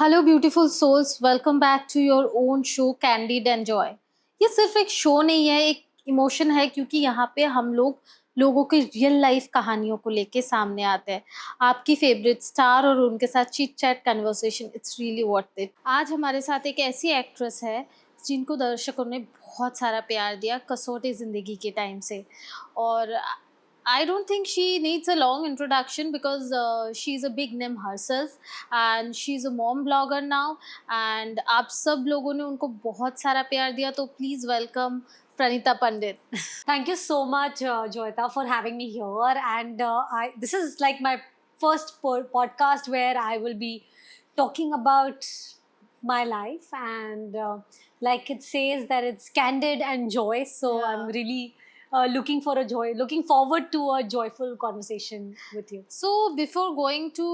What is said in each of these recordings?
Hello beautiful souls, welcome back to your own show candid and joy. ये सिर्फ एक show नहीं है, एक इमोशन है, क्योंकि यहाँ पे हम लोग लोगों की रियल लाइफ कहानियों को लेके सामने आते हैं। आपकी फेवरेट स्टार और उनके साथ chit chat conversation, it's really worth it. आज हमारे साथ एक ऐसी एक्ट्रेस है जिनको दर्शकों ने बहुत सारा प्यार दिया कसौटी ज़िंदगी के टाइम से। और I don't think she needs a long introduction because she's a big name herself and she's a mom blogger now and आप सब लोगों ने उनको बहुत सारा प्यार दिया, तो please welcome Pranita Pandit. Thank you so much, Joyita, for having me here. And this is like my first podcast where I will be talking about my life. And like it says that it's candid and joy. So Yeah. I'm really looking forward to a joyful conversation with you. So before going to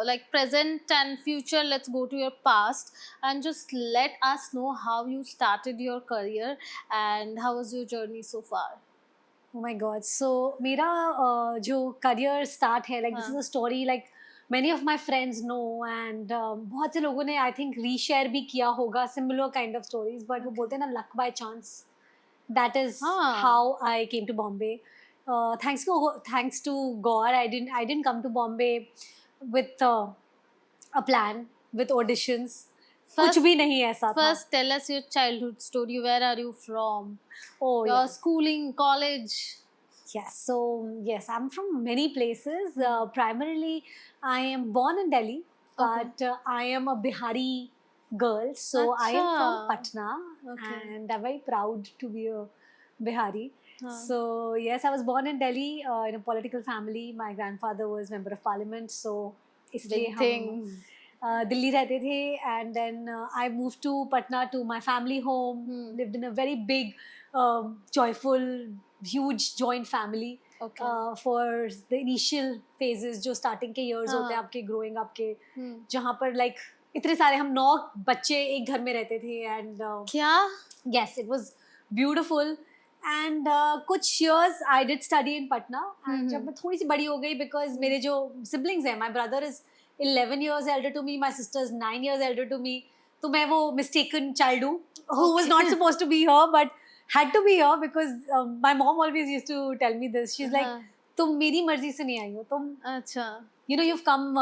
like present and future, let's go to your past and just let us know how you started your career and how was your journey so far. Oh my God. So मेरा जो career start है, like this is a story like many of my friends know and बहुत से लोगों ने I think reshare भी किया होगा similar kind of stories, but वो बोलते हैं ना luck by chance. That is how I came to Bombay. Thanks to God, I didn't come to Bombay with a plan, with auditions. कुछ भी नहीं ऐसा था. First, tell us your childhood story. Where are you from? Oh, Your yeah. schooling, college. Yes, so yes, I'm from many places. Primarily, I am born in Delhi, but I am a Bihari girl. So I am from Patna, and I'm very proud to be a Bihari. So yes, I was born in Delhi in a political family. My grandfather was member of parliament, so इसलिए हम दिल्ली रहते थे. And then I moved to Patna to my family home. Lived in a very big, joyful, huge joint family. For the initial phases जो starting के years होते हैं आपके growing up के, जहाँ पर like इतने सारे हम 9 बच्चे एक घर में रहते थे. And क्या? Yes, it was beautiful. And कुछ years I did study in Patna. And जब मैं थोड़ी सी बड़ी हो गई, because मेरे जो siblings हैं, my brother is 11 years elder to me, my sister is 9 years elder to me. तो मैं वो mistaken child हूँ who was not supposed to be here but had to be here because my mom always used to tell me this. She's like, तुम मेरी मर्जी से नहीं आई हो, तुम अच्छा, you know, you've come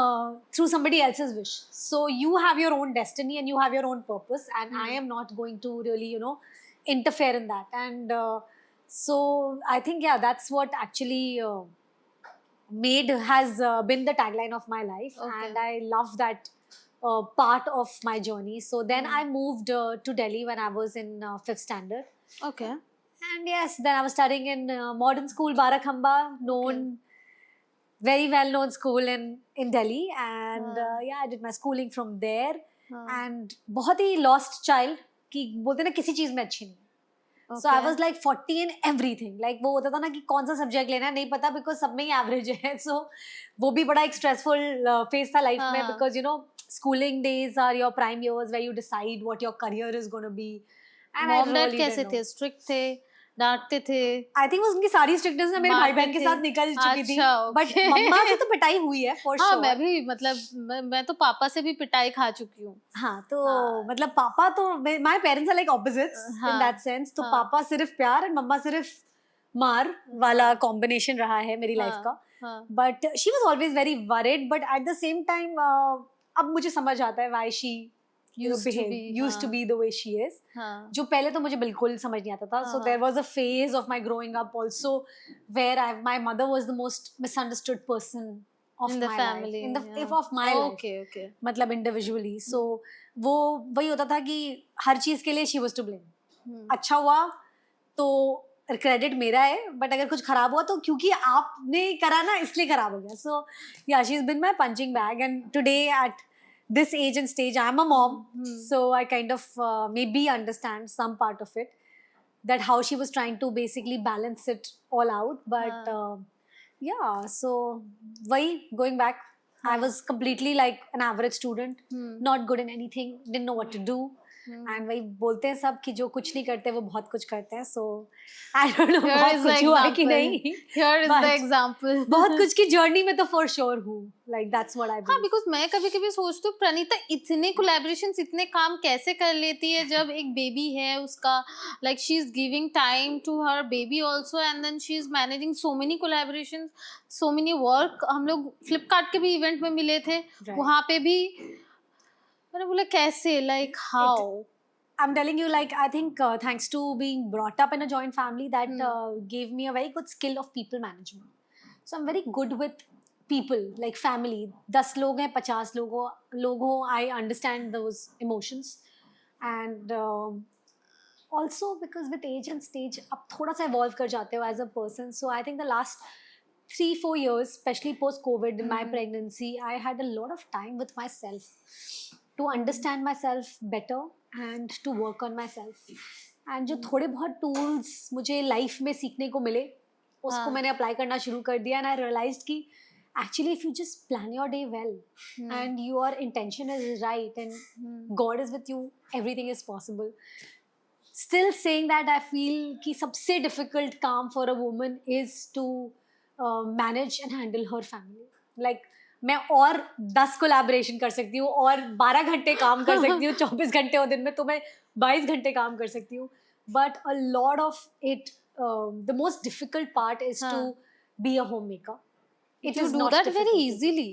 through somebody else's wish, so you have your own destiny and you have your own purpose, and I am not going to really, you know, interfere in that. And so I think, yeah, that's what actually has been the tagline of my life. And I love that part of my journey. So then I moved to Delhi when I was in 5th standard. Okay. And yes, then I was studying in modern school Barakhamba, very well known school in Delhi. And yeah, I did my schooling from there. And बहुत ही lost child कि बोलते ना किसी चीज में अच्छी नहीं. So I was like 40 in everything. Like वो होता था ना कि कौन सा सब्जेक्ट लेना है नहीं पता, because सब में ही एवरेज है. So वो भी बड़ा एक स्ट्रेसफुल फेज था लाइफ में, because you know schooling days are your prime years where you decide what your career is going to be. And mom dad कैसे थे? स्ट्रिक्ट थे? डांटते थे? आई थिंक उनकी सारी स्ट्रिक्टनेस ना मेरे भाई बहन के साथ निकल चुकी थी. बट मम्मा से तो पिटाई हुई है फॉर श्योर. मैं भी, मतलब मैं तो पापा से भी पिटाई खा चुकी हूँ. हाँ, तो मतलब पापा तो my parents are like opposites in that sense. तो पापा सिर्फ प्यार और मम्मा सिर्फ मार वाला कॉम्बिनेशन रहा है मेरी लाइफ का. But she was always very worried, but at the same time अब मुझे समझ आता है why she used to be the way she is. जो पहले तो मुझे बिल्कुल समझ नहीं आता था. So there was a phase of my growing up also where my mother was the most misunderstood person of in my the family, life, of my life. मतलब individually. So वो वही होता था कि हर चीज के लिए she was to blame. अच्छा हुआ तो क्रेडिट मेरा है, बट अगर कुछ खराब हुआ तो क्योंकि आपने करा ना इसलिए खराब हो गया. So yeah, she's been my punching bag. And today at this age and stage, I'm a mom, so I kind of maybe understand some part of it, that how she was trying to basically balance it all out. But yeah, so going back, I was completely like an average student, not good in anything, didn't know what to do. And वही बोलते हैं सब कि जो कुछ नहीं करते वो बहुत कुछ करते हैं. सो आई डोंट नो Here बहुत is the कुछ हुआ है कि example. नहीं, Here is the but example. बहुत कुछ की जर्नी में तो फॉर श्योर हूँ. लाइक दैट्स व्हाट आई हाँ, बिलीव. बिकॉज मैं कभी कभी सोचती हूँ प्रणीता इतने कोलैबोरेशंस इतने काम कैसे कर लेती है जब एक बेबी है उसका, like she is giving time to her baby also and then she is managing so many collaborations, so many work. हम लोग फ्लिपकार्ट के भी इवेंट में मिले थे, वहाँ पे भी मैंने बोला कैसे, like how. I'm telling you, like, I think thanks to being brought up in a joint family, that gave me a very good skill of people management. So I'm very good with people, like family. 10 लोग हैं, 50 लोग हो, I understand those emotions. And also because with age and stage, आप थोड़ा सा evolve कर जाते हो as a person. So I think the last 3-4 years, especially post-COVID, in my pregnancy, I had a lot of time with myself to understand myself better and to work on myself. And जो थोड़े बहुत tools मुझे life में सीखने को मिले, उसको मैंने apply करना शुरू कर दिया. And I realized कि actually if you just plan your day well and your intention is right and God is with you, everything is possible. Still saying that, I feel कि सबसे difficult काम for a woman is to manage and handle her family. Like मैं और 10 collaboration कर सकती हूँ और 12 घंटे काम कर सकती हूँ, 24 घंटे हो दिन में, तो मैं 22 घंटे काम कर सकती हूँ. But a lot of it, the most difficult part is to be a home maker. It is not that very easily.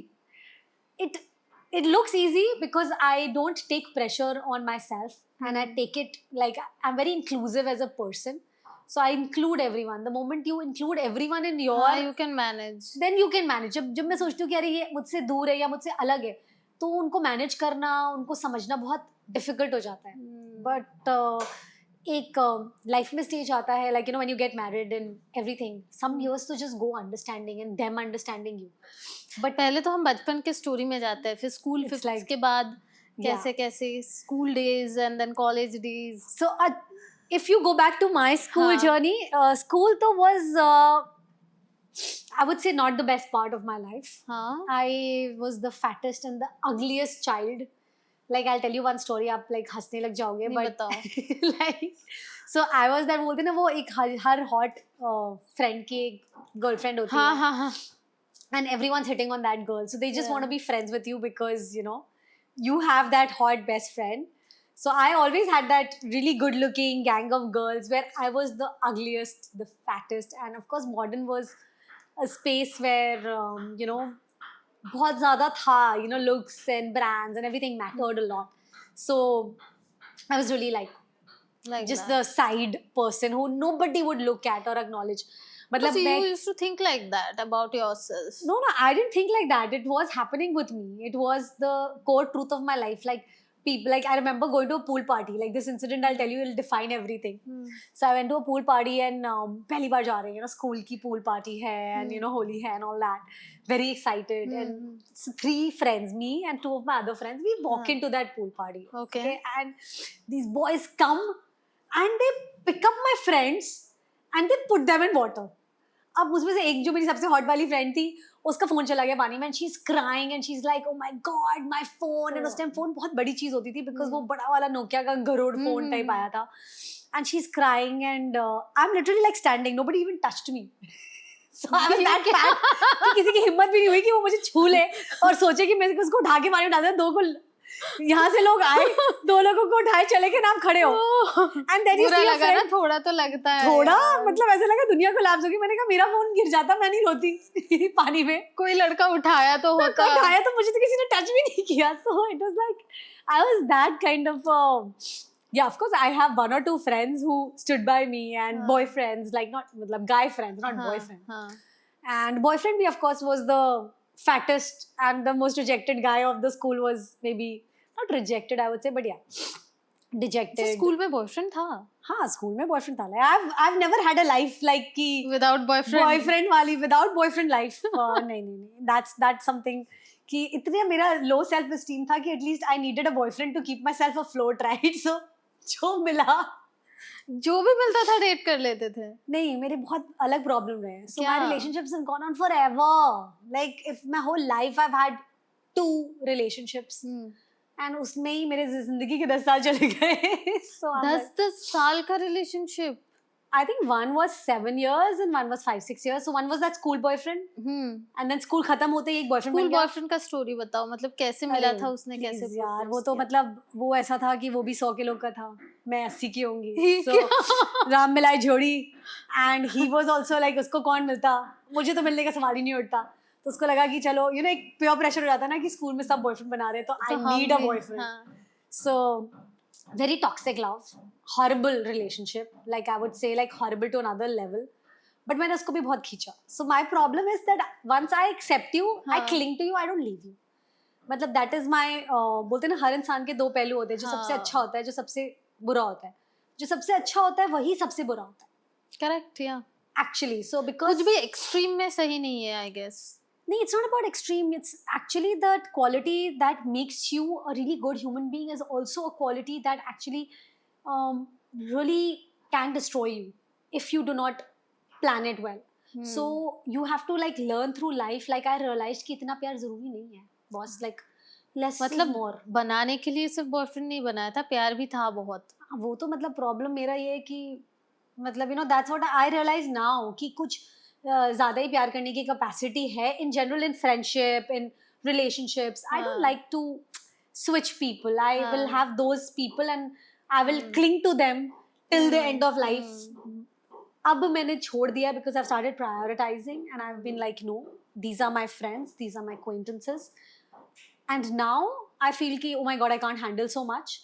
It looks easy because I don't take pressure on myself and I take it like I'm very inclusive as a person. So I include everyone. The moment you include everyone in your, you can manage. then you can manage. जब मैं सोचती हूँ कि अरे ये मुझसे दूर है या मुझसे अलग है, तो उनको मैनेज करना, उनको समझना बहुत डिफिकल्ट हो जाता है. बट एक लाइफ में स्टेज आता है, like you know when you get married and everything, some years तो just go understanding and them understanding you. But पहले तो हम बचपन के स्टोरी में जाते हैं, फिर स्कूल, फिर like- के बाद कैसे कैसे school days and then college days. So if you go back to my school journey, school though was I would say not the best part of my life. I was the fattest and the ugliest child. Like I'll tell you one story, आप like हंसने लग जाओगे, but like so I was that, बोलते ना वो एक हर hot friend की एक girlfriend होती है, and everyone's hitting on that girl, so they just want to be friends with you because you know you have that hot best friend. So I always had that really good looking gang of girls where I was the ugliest, the fattest, and of course modern was a space where you know बहुत ज़्यादा था, you know, looks and brands and everything mattered a lot. So I was really like just the side person who nobody would look at or acknowledge. So you used to think like that about yourself? No, I didn't think like that. It was happening with me. It was the core truth of my life. Like people, like I remember going to a pool party. Like this incident, I'll tell you, will define everything. So I went to a pool party and पहली बार जा रहे हैं, you know, school की pool party है and you know Holi है and all that. Very excited and 3 friends, me and 2 of my other friends, we walk into that pool party. Okay, and these boys come and they pick up my friends and they put them in water. अब उसमें से एक जो मेरी सबसे hot वाली friend थी, उसका फोन चला गया पानी में and she is crying and she is like, oh my God my phone. And उस टाइम फोन बहुत बड़ी चीज होती थी बिकॉज वो बड़ा वाला नोकिया का गरुड़ फोन टाइप आया था. And she is crying and I am literally like standing, nobody even touched me. So I was that fat कि किसी की हिम्मत भी नहीं हुई कि वो मुझे छू ले और सोचे कि मैं उसको उठा के पानी में डाल दूं. 2 को यहाँ से लोग आए, 2 लोगों को उठाए चले के नाम खड़े हो. And then you see a friend, थोड़ा तो लगता है, थोड़ा मतलब ऐसा लगा दुनिया कोलैप्स होगी. मैंने कहा मेरा फोन गिर जाता, मैं नहीं रोती पानी में. कोई लड़का उठाया तो होता, उठाया तो मुझे तो किसी ने टच भी नहीं किया. So it was like I was that kind of yeah, of course I have 1 or 2 friends who stood by me and boyfriends, like not मतलब guy friends, not boyfriend. And boyfriend भी of course was the fattest and the most rejected guy of the school. Was maybe not rejected I would say, but yeah, dejected. School में boyfriend था? हाँ, school में boyfriend था. I've never had a life like कि without boyfriend वाली, without boyfriend life. नहीं, that's something कि इतने मेरा low self esteem था कि at least I needed a boyfriend to keep myself afloat, right? So जो मिला, जो भी मिलता था डेट कर लेते थे. नहीं, मेरे बहुत अलग प्रॉब्लम रहे. So my relationships have gone on forever. Like if my whole life I've had 2 relationships. And उसमें ही मेरे जिंदगी के 10 साल चले गए. So I'm like, 10 साल का relationship. I think one was 7 years and one was 5-6 years. So one was that school boyfriend, and then school खत्म होते ही एक boyfriend स्कूल मिल गया. बॉयफ्रेंड का स्टोरी बताओ, मतलब कैसे मिला अरे था उसने, कैसे please यार, propose वो तो किया? मतलब वो ऐसा था कि वो भी 100 किलो का था, मैं 80 की होंगी. ठीक So राम मिलाई जोड़ी, and he was also like उसको कौन मिलता, मुझे तो मिलने का सवाल ही नहीं उठता. तो उसको लगा कि चलो एक प्योर प्रेशर हो जाता है ना कि स्कूल में सब बॉयफ्रेंड बना रहे हैं, तो तो आई हम नीड अ भी, बॉयफ्रेंड. हाँ. So very toxic love, horrible relationship, like I would say like horrible to another level. But मैंने उसको भी बहुत खींचा. So my problem is that once I accept you, I हाँ. cling to you, I don't leave you. मतलब that is my बोलते हैं ना, हर इंसान के दो पहलू होते हैं, जो सबसे हाँ. अच्छा होता है, जो सबसे बुरा होता है. जो सबसे अच्छा होता है वही सबसे बुरा होता है करेक्ट, या actually. So because कुछ भी एक्सट्रीम में सही नहीं है, I guess. no, it's not about extreme. It's actually that quality that makes you a really good human being is also a quality that actually really can destroy you if you do not plan it well. So you have to like learn through life. Like I realized कि इतना प्यार जरूरी नहीं है. Boss, like less is मतलब more. बनाने के लिए सिर्फ बॉयफ्रेंड नहीं बनाया था, प्यार भी था बहुत. वो तो मतलब प्रॉब्लम मेरा ये है कि मतलब you know that's what I realize now कि कुछ ज़्यादा ही प्यार करने की कैपेसिटी है in general, in friendship, in relationships. I don't हाँ. like to switch people. I will हाँ. have those people and I will cling to them till the end of life. अब मैंने छोड़ दिया because I've started prioritizing and I've been like no, these are my friends, these are my acquaintances. And now I feel कि oh my god, I can't handle so much.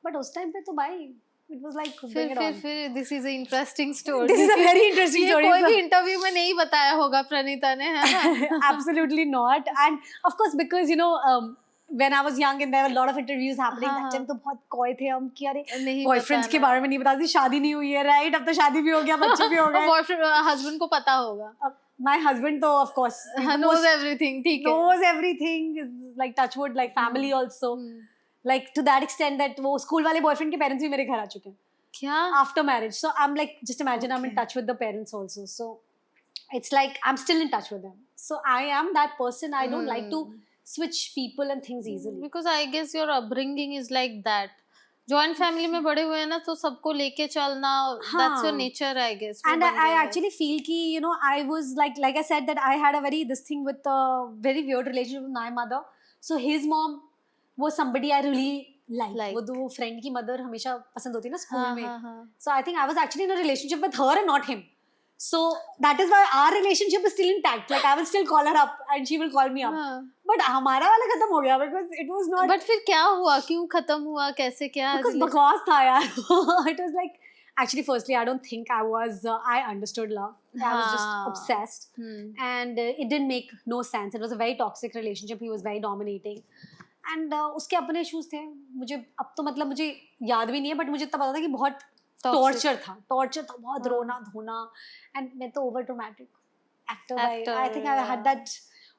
But उस time पे तो भाई it was like bring it on. फिर this is a interesting story. This is a very interesting ये story. कोई भी interview में नहीं बताया होगा प्रणीता ने, है ना? Absolutely not. And of course because you know when I was young and there were a lot of interviews happening, हाँ, that हाँ. time तो बहुत कोय थे हम कि अरे नहीं बॉयफ्रेंड्स के बताना बारे में नहीं बताती, शादी नहीं हुई है, राइट? अब तो शादी भी हो गया, बच्चे भी हो गए. बॉयफ्रेंड हस्बैंड को पता होगा. My husband तो of course knows everything, ठीक है. knows everything, is like touch wood, like family also, like to that extent that वो स्कूल वाले बॉयफ्रेंड के पेरेंट्स भी मेरे घर आ चुके हैं क्या? after marriage. So I'm like, just imagine I'm in touch with the parents also. So it's like I'm still in touch with them. So I am that person. I don't like to switch people and things easily. Because I guess your upbringing is like that. Joint family में बड़े हुए हैं ना, तो सबको लेके चलना, that's your nature, I guess. And I actually feel कि you know I was like I said that I had a very this thing with a very weird relationship with my mother. So his mom was somebody I really like. वो दो friend की mother हमेशा पसंद होती है ना school में. So I think I was actually in a relationship with her and not him. So that is why our relationship is still intact. Like I will still call her up and she will call me up. But हमारा वाला खत्म हो गया because it was not. But फिर क्या हुआ, क्यों खत्म हुआ, कैसे, क्या? Because बकवास था यार. It was like actually firstly I don't think I was I understood love. I was just obsessed. And it didn't make no sense. It was a very toxic relationship. He was very dominating. And उसके अपने issues थे. मुझे अब तो मतलब मुझे याद भी नहीं है, but मुझे तब पता था कि बहुत टॉर्चर था, बहुत रोना धोना. एंड मैं तो over dramatic actor. I think I had that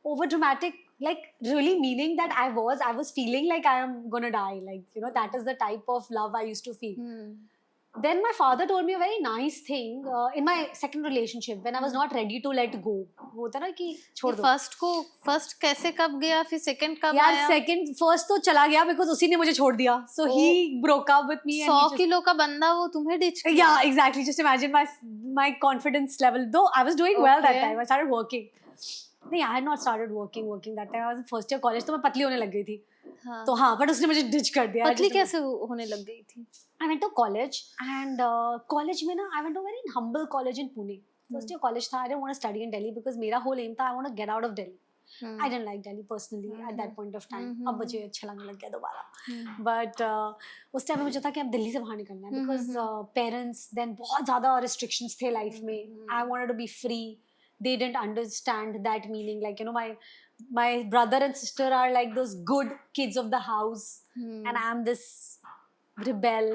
over dramatic, like really meaning that I was feeling like I am gonna die, like you know that is the type of love I used to feel. Then my father told me a very nice thing in my second relationship when I was not ready to let go. वो होता ना कि छोड़ दो. First कैसे कब गया, फिर सेकंड कब यार आया? सेकंड फर्स्ट तो चला गया because उसी ने मुझे छोड़ दिया. So he broke up with me. 100 kilo का बंदा वो तुम्हें डिच किया? Yeah, exactly. Just imagine my confidence level. Though I was doing well that time. I started working. नहीं, I had not started working that time. I was in first year college, तो मैं पतली होने लग गई थी. तो हाँ, but उसने मुझे ditch कर दिया. पतली कैसे होने लग गई थी? I went to college and college में ना I went to a very humble college in Pune. First year college था. I didn't want to study in Delhi because मेरा whole aim था I want to get out of Delhi. I didn't like Delhi personally at that point of time. अब मुझे अच्छा लगने लग गया दोबारा. But उस टाइम में मुझे था कि अब दिल्ली से बाहर निकलना है because parents then बहुत ज़्यादा restrictions थे life में. I wanted to be free. They didn't understand that meaning. Like, you know, my brother and sister are like those good kids of the house. And I'm this rebel.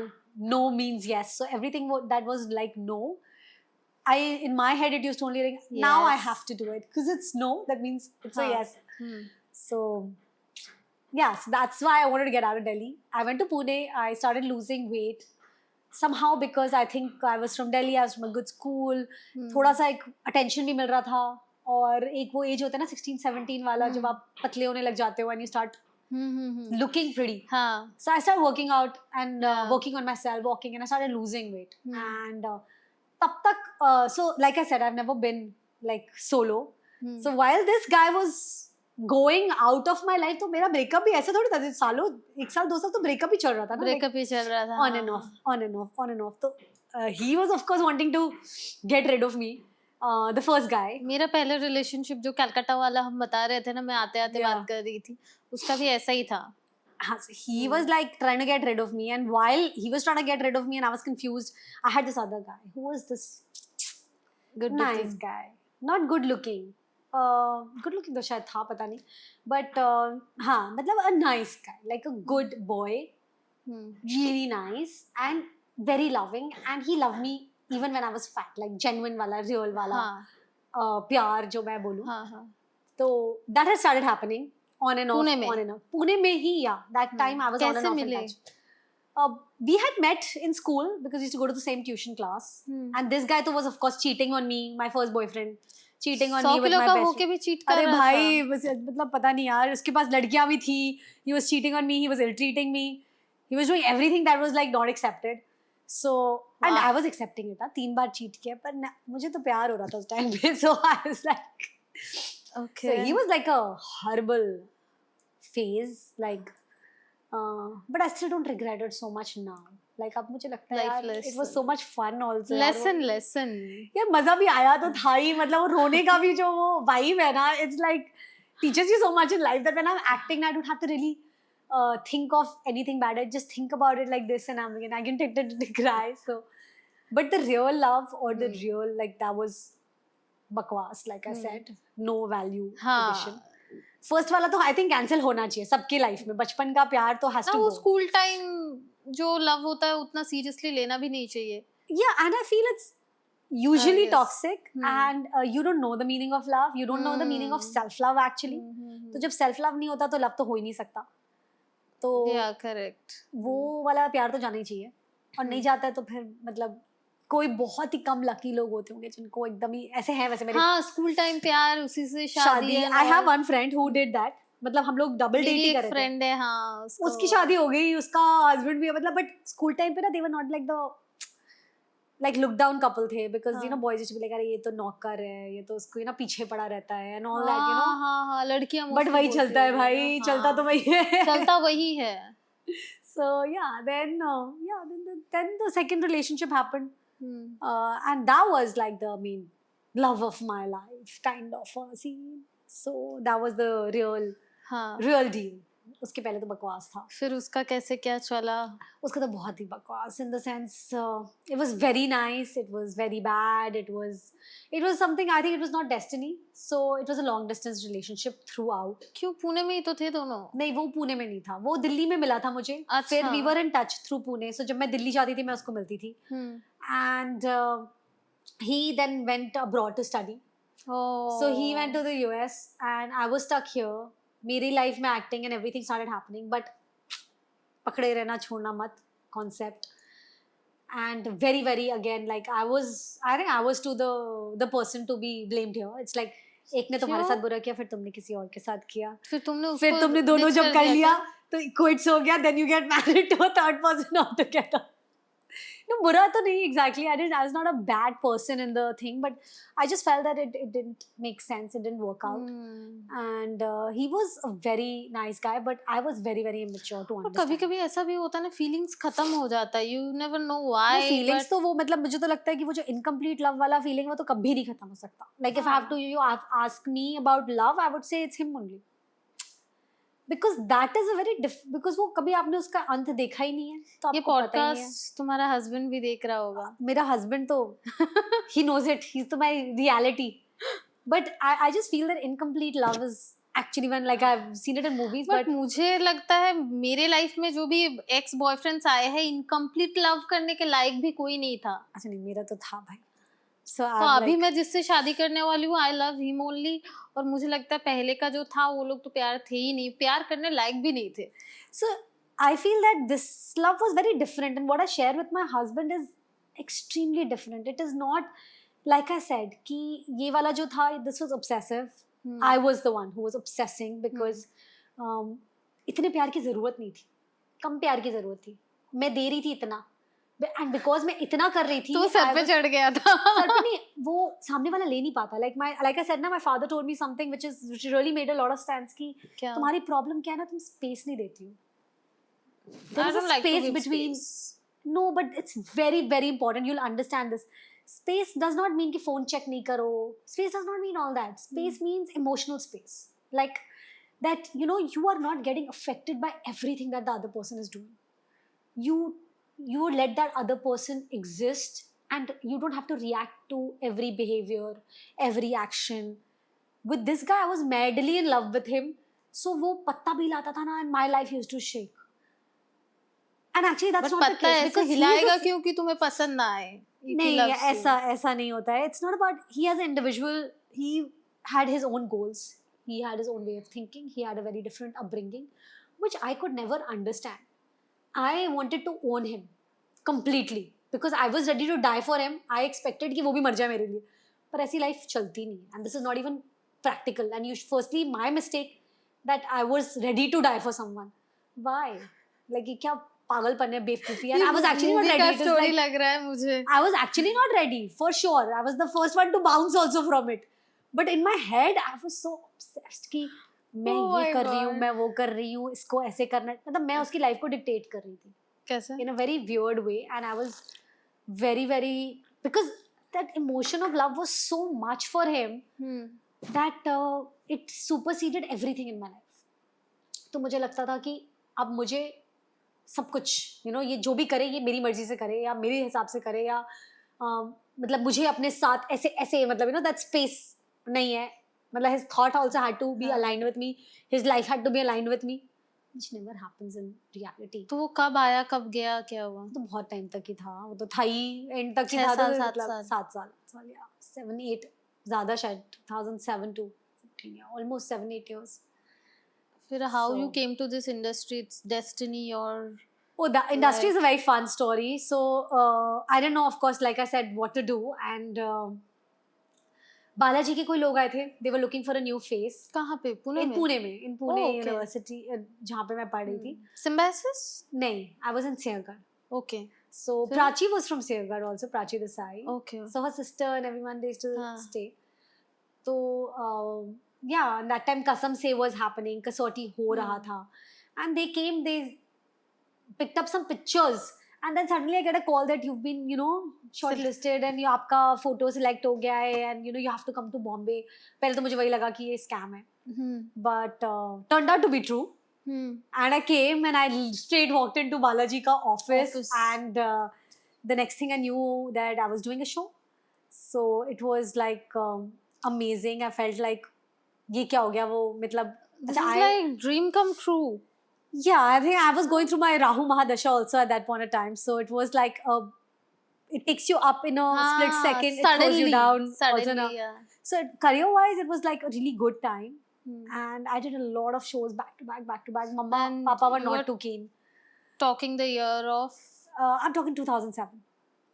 No means yes. So everything that was like no. In my head, it used to only like, now I have to do it. Because it's no, that means it's a yes. So, yeah, so that's why I wanted to get out of Delhi. I went to Pune. I started losing weight. Somehow because I think I was from Delhi, I was from a good school. थोड़ा सा एक attention भी मिल रहा था. और एक वो age होता है ना 16-17 वाला, जब आप पतले होने लग जाते हो and you start looking pretty. हाँ. So I started working out and Yeah. working on myself, walking, and I started losing weight. Hmm. And tab tak, so like I said, I've never been like solo. Hmm. So while this guy was going out of my life, तो मेरा breakup भी ऐसे थोड़ी था, सालों 1 साल 2 साल तो breakup ही चल रहा था ना, ब्रेकअप ही चल रहा था. on and off, on and off, on and off. तो he was of course wanting to get rid of me, the first guy. मेरा पहला रिलेशनशिप जो कलकत्ता वाला हम बता रहे थे ना, मैं आते आते Yeah. बात कर रही थी, उसका भी ऐसा ही था. So he was like trying to get rid of me, and while he was trying to get rid of me and I was confused, I had this other guy who was this Good nice looking. guy, not good looking. Good looking तो शायद था, पता नहीं, but हाँ मतलब a nice guy, like a good boy, Hmm. really nice and very loving, and he loved me even when I was fat, like genuine वाला, real वाला हाँ. प्यार जो मैं बोलूँ. हाँ हाँ. तो that has started happening on and off, Pune में? on and off. पुणे में ही, yeah. That time I was on and कैसे off in मिले? touch. We had met in school because we used to go to the same tuition class. And this guy तो was of course cheating on me, my first boyfriend, cheating on 100 me with kilo my का best होके friend. भी cheat कर अरे रहा भाई था. बस मतलब पता नहीं यार, उसके पास लड़कियां भी थी. He was cheating on me, he was ill-treating me, he was doing everything that was like not accepted. So and Wow. I was accepting it. 3 bar cheat किया, पर मुझे तो प्यार हो रहा था उस टाइम पे. So I was like, Okay. so he was like a horrible phase, like, but I still don't regret it so much now. Like अब मुझे लगता है Life यार, it was lesson. so much fun also. यार, lesson lesson. यार मजा भी आया तो था ही, मतलब वो रोने का भी जो वो vibe है ना, it's like teaches you so much in life that when I'm acting I don't have to really think of anything bad. I just think about it like this and I can take it to cry. So, but the real love or the real, like, that was बकवास, like I said, no value addition. हाँ. First वाला तो I think cancel होना चाहिए सबके life में. बचपन का प्यार तो हैज ना टू वो गो. स्कूल टाइम जो लव होता है उतना सीरियसली लेना भी नहीं चाहिए. या and I feel it's usually yes. toxic, and you don't know the meaning of love, you don't know the meaning of self love actually. तो जब self love नहीं होता तो love तो हो ही नहीं सकता. तो yeah correct. वो वाला प्यार तो जाना ही चाहिए, और नहीं जाता है तो फिर मतलब कोई बहुत ही कम लकी लोग होते होंगे जिनको एकदम ही ऐसे हैं. वैसे मेरे हाँ स्कूल टाइम प्यार, उसी से शादी, है. I have one friend who did that. मतलब हम लोग डबल डेट ही कर रहे थे. फ्रेंड है हाँ, उसकी शादी हो गई, उसका हस्बैंड भी है, मतलब बट स्कूल टाइम पे ना they were not like the like look down couple थे, because you know boys used to be like अरे ये तो नौकर है, ये तो उसको ना पीछे पड़ा रहता है and all that, you know. हाँ हाँ लड़कियां बट वही चलता है भाई, चलता तो वही है. चलता वही है. So yeah, then the second relationship happened, and that was like the main love of my life kind of a scene. So that was the हाँ. real deal. उसके पहले तो बकवास था. फिर उसका कैसे क्या चला? उसका तो बहुत ही बकवास, in the sense it was very nice, it was very bad, it was something, I think it was not destiny, so it was a long distance relationship throughout. क्यों, पुणे में ही तो थे दोनों? नहीं, वो पुणे में नहीं था, वो दिल्ली में मिला था मुझे. फिर we were in touch through Pune, so जब मैं दिल्ली जाती थी मैं उसको मिलती थी. And he then went abroad to study. So he went to the US and I was stuck here. मेरी लाइफ में acting and everything started happening, but पकड़े रहना छोड़ना मत concept. And very very again like I think I was to the person to be blamed here. It's like एक ने तुम्हारे साथ बुरा किया, फिर तुमने किसी और के साथ किया, फिर तुमने दोनों जब कर लिया तो क्विट्स हो गया, then you get married to a third person altogether. No, बुरा तो नहीं exactly. I was not a bad person in the thing, but I just felt that it didn't make sense. It didn't work out. And he was a very nice guy, but I was very very immature to understand. कभी कभी ऐसा भी होता है ना, feelings खत्म हो जाता है. You never know why. Feelings तो वो मतलब मुझे तो लगता है कि वो जो इनकम्प्लीट लव वाला फीलिंग वो तो कभी नहीं खत्म हो सकता. Like if I have to you ask me about love, I would say it's him only. Because that is a very because वो कभी आपने उसका अंत देखा ही नहीं है, तो आपको ये पता ही नहीं है. तुम्हारा हस्बैंड भी देख रहा होगा. मेरा हस्बैंड तो he knows it, he's to my reality. But I just feel that incomplete love is actually when like I've seen it in movies, but मुझे लगता है मेरे लाइफ में जो भी एक्स बॉयफ्रेंड्स आए हैं, इनकम्प्लीट लव करने के लायक भी कोई नहीं था. अच्छा नहीं, मेरा तो था भाई. So अभी मैं जिससे शादी करने वाली हूँ, आई लव हिम ओनली. और मुझे लगता है पहले का जो था वो लोग तो प्यार थे ही नहीं, प्यार करने लायक भी नहीं थे. So I feel that this love was very different, and what I share with my husband is extremely different. It is not like I said कि ये वाला जो था, this was obsessive. I was the one who was obsessing because इतने प्यार की ज़रूरत नहीं थी, कम प्यार की ज़रूरत थी, मैं दे रही थी इतना, एंड बिकॉज मैं इतना कर रही थी तो सर I पे was- चढ़ गया सर था। पे नहीं, वो सामने वाला ले नहीं पाता. like I said ना, my father told me something which really made a lot of sense कि क्या? तुम्हारी प्रॉब्लम क्या है ना, तुम स्पेस नहीं देती हो. There I is a don't like to space give between. space. No, but it's very very important. You'll understand this. Space does not mean कि phone check नहीं करो. Space does not mean all that. Space means emotional space. Like that, you know, you are not getting affected by everything that the other person is doing. You let that other person exist, and you don't have to react to every behavior, every action. With this guy, I was madly in love with him. So वो पत्ता भी लाता था ना, and my life used to shake. And actually that's but not the पत्ता case ऐसे because he is हिलाएगा a क्योंकि तुम्हें पसंद ना आए. If he नहीं, loves you. ऐसा नहीं होता है. It's not about, he as an individual, he had his own goals, he had his own way of thinking, he had a very different upbringing, which I could never understand. I wanted to own him completely because I was ready to die for him. I expected कि वो भी मर जाए मेरे लिए, पर ऐसी life चलती नहीं, and this is not even practical. And you firstly, my mistake that I was ready to die for someone. Why? Like ये क्या पागलपन है, बेवकूफी है. And I was actually not Movie ready. का It was स्टोरी like, लग रहा है मुझे. I was actually not ready, for sure. I was the first one to bounce also from it. But in my head, I was so obsessed कि मैं Oh ये my कर रही हूँ, God. मैं वो कर रही हूँ, इसको ऐसे करना है. मतलब मैं उसकी लाइफ को डिक्टेट कर रही थी कैसे? in a very weird way. And I was very, very, because that emotion of love was so much for him that it superseded everything in my life. तो मुझे लगता था कि अब मुझे सब कुछ, you know, ये जो भी करे ये मेरी मर्जी से करे या मेरे हिसाब से करे, या मतलब मुझे अपने साथ ऐसे ऐसे, मतलब you know, that space नहीं है. मतलब his thought also had to be हाँ. aligned with me, his life had to be aligned with me, which never happens in reality. तो वो कब आया, कब गया, क्या हुआ? तो बहुत टाइम तक ही था वो, तो था ही, एंड तक ही 6 था. साल, तो 7 मतलब साल. 7 साल या 7-8, ज़्यादा शायद, 2007 to 15, या almost 7-8 years. फिर how you So- came to this industry? It's destiny or Oh, the industry is a very fun story. So I didn't know, of course, like I said, what to do. And Balaji के कोई लोग आए थे. They were looking for a new face. कहाँ पे? Pune In में? पुणे में, in Pune Oh, okay. University, जहाँ पे मैं पढ़ रही थी. Symbiosis? नहीं, I was in Sialgarh. Okay. So Then- Prachi was from Sialgarh also, Prachi Desai. Okay. So her sister and everyone, they used to हाँ. stay. So yeah, and that time Kasam Se was happening, Kasauti हो रहा था. And they came, they picked up some pictures. And then suddenly I get a call that you've been, you know, shortlisted and आपका photo select हो गया है, and you know, you have to come to Bombay. पहले तो मुझे वही लगा कि ये scam है. But turned out to be true. And I came and I straight walked into Balaji ka office. And the next thing I knew that I was doing a show. So it was like amazing. I felt like ये क्या हो गया वो, मतलब This is like dream come true. yeah, I think I was going through my Rahu Mahadasha also at that point of time. So it was like it takes you up in a split second, it throws you down. Suddenly, yeah. So career-wise, it was like a really good time. And I did a lot of shows back to back. Mama, And Papa were you not were too keen. Talking the year of I'm talking 2007.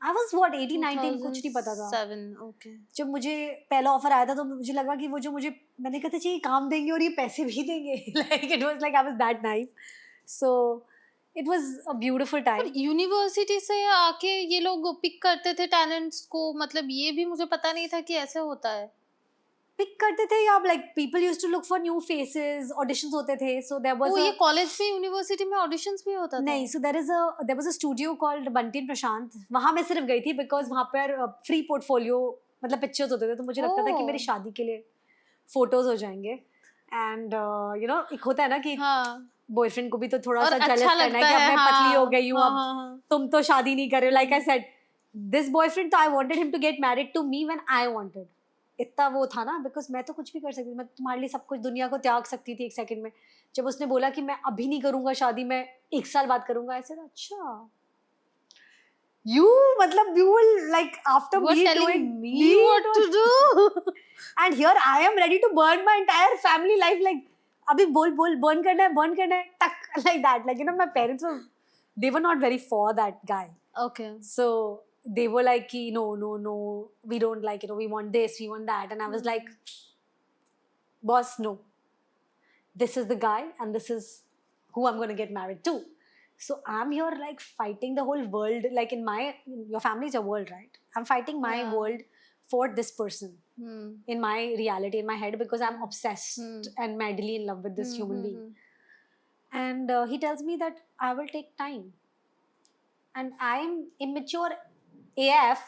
I was what, 18, 19, कुछ नहीं पता था. 2007. Okay. जब मुझे पहला offer आया था तो मुझे लगा कि वो जो मुझे, मैंने कहा था चाहिए काम देंगे और ये पैसे भी देंगे. Like it was like I was that naive. So it was a beautiful time. पर यूनिवर्सिटी से आके ये लोग पिक करते थे टैलेंट्स को, मतलब ये भी मुझे पता नहीं था कि ऐसे होता है. पिक करते थे या like people used to look for new faces, auditions होते थे. So there was ये कॉलेज में, यूनिवर्सिटी में ऑडिशंस भी होता था? नहीं. So there was a studio called Bunty and Prashant. वहाँ मैं सिर्फ गई थी because वहाँ पर free portfolio, मतलब पिक्चर्स होते थे. तो मुझे लगता था कि मेरी शादी के लिए फोटोज हो जाएंगे. And you know, एक होता है ना कि बॉयफ्रेंड को भी तो थोड़ा सा जेलस करना है कि अब मैं पतली हो गई हूँ, अब तुम तो शादी नहीं कर रहे हो. Like I said, this boyfriend, तो I wanted him to get married to me when I wanted. इतना वो था ना, बिकॉज मैं तो कुछ भी कर सकती थी. मैं तुम्हारे लिए सब कुछ दुनिया को त्याग सकती थी एक सेकंड में. जब उसने बोला कि मैं अभी नहीं करूंगा शादी, मैं 1 साल बाद करूंगा, ऐसे तो अच्छा you, मतलब you will like after me doing me what to do. And here I am ready to burn my entire family life, like अभी बोल burn करना है टक, like that. Like you know, my parents were, they were not very for that guy. Okay. So they were like, no, we don't like, you know, we want this, we want that. And I was like, boss, no. This is the guy and this is who I'm going to get married to. So I'm here like fighting the whole world, like in your family is a world, right? I'm fighting my Yeah. world for this person Hmm. in my reality, in my head, because I'm obsessed and madly in love with this human being. And he tells me that I will take time. And I'm immature AF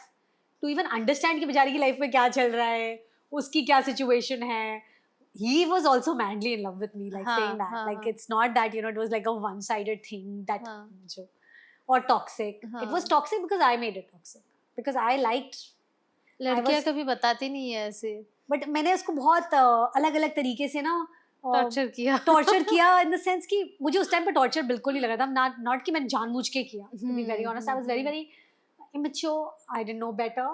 to even understand कि बेचारी की life में क्या चल रहा है, उसकी क्या situation है. He was also madly in love with me, like saying that, like it's not that, you know, it was like a one-sided thing that जो, or toxic. It was toxic because I made it toxic, because I liked. लड़कियां कभी बताती नहीं है ऐसे. But मैंने उसको बहुत अलग अलग तरीके से ना टॉर्चर किया in the sense कि मुझे उस टाइम पे टॉर्चर बिल्कुल नहीं लगा था, not कि मैंने जानबूझ के किया. To be very honest, I was very very immature. I didn't know better.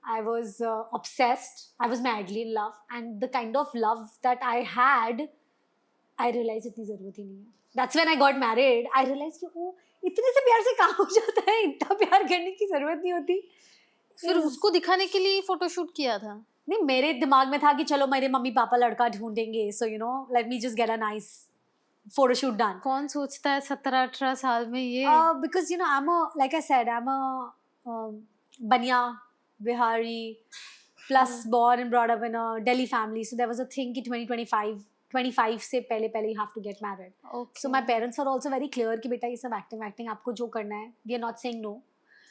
I was obsessed. I was madly in love, and the kind of love that I had, I realized इतनी जरूरत ही नहीं है. That's when I got married. I realized कि ओ इतने से प्यार से काम हो जाता है, इतना प्यार करने की जरूरत नहीं होती. फिर उसको दिखाने के लिए फोटोशूट किया था. नहीं, मेरे दिमाग में था कि चलो मेरे मम्मी पापा लड़का ढूंढेंगे, so you know let me just get a nice photoshoot done. कौन सोचता है 17-18 साल में ये? Because you know I am like I said, I am Baniya Bihari plus born and brought up in a Delhi family, so there was a thing कि 25 से पहले you have to get married. Okay. So my parents were also very clear कि बेटा ये सब acting आपको जो करना है, we are not saying no,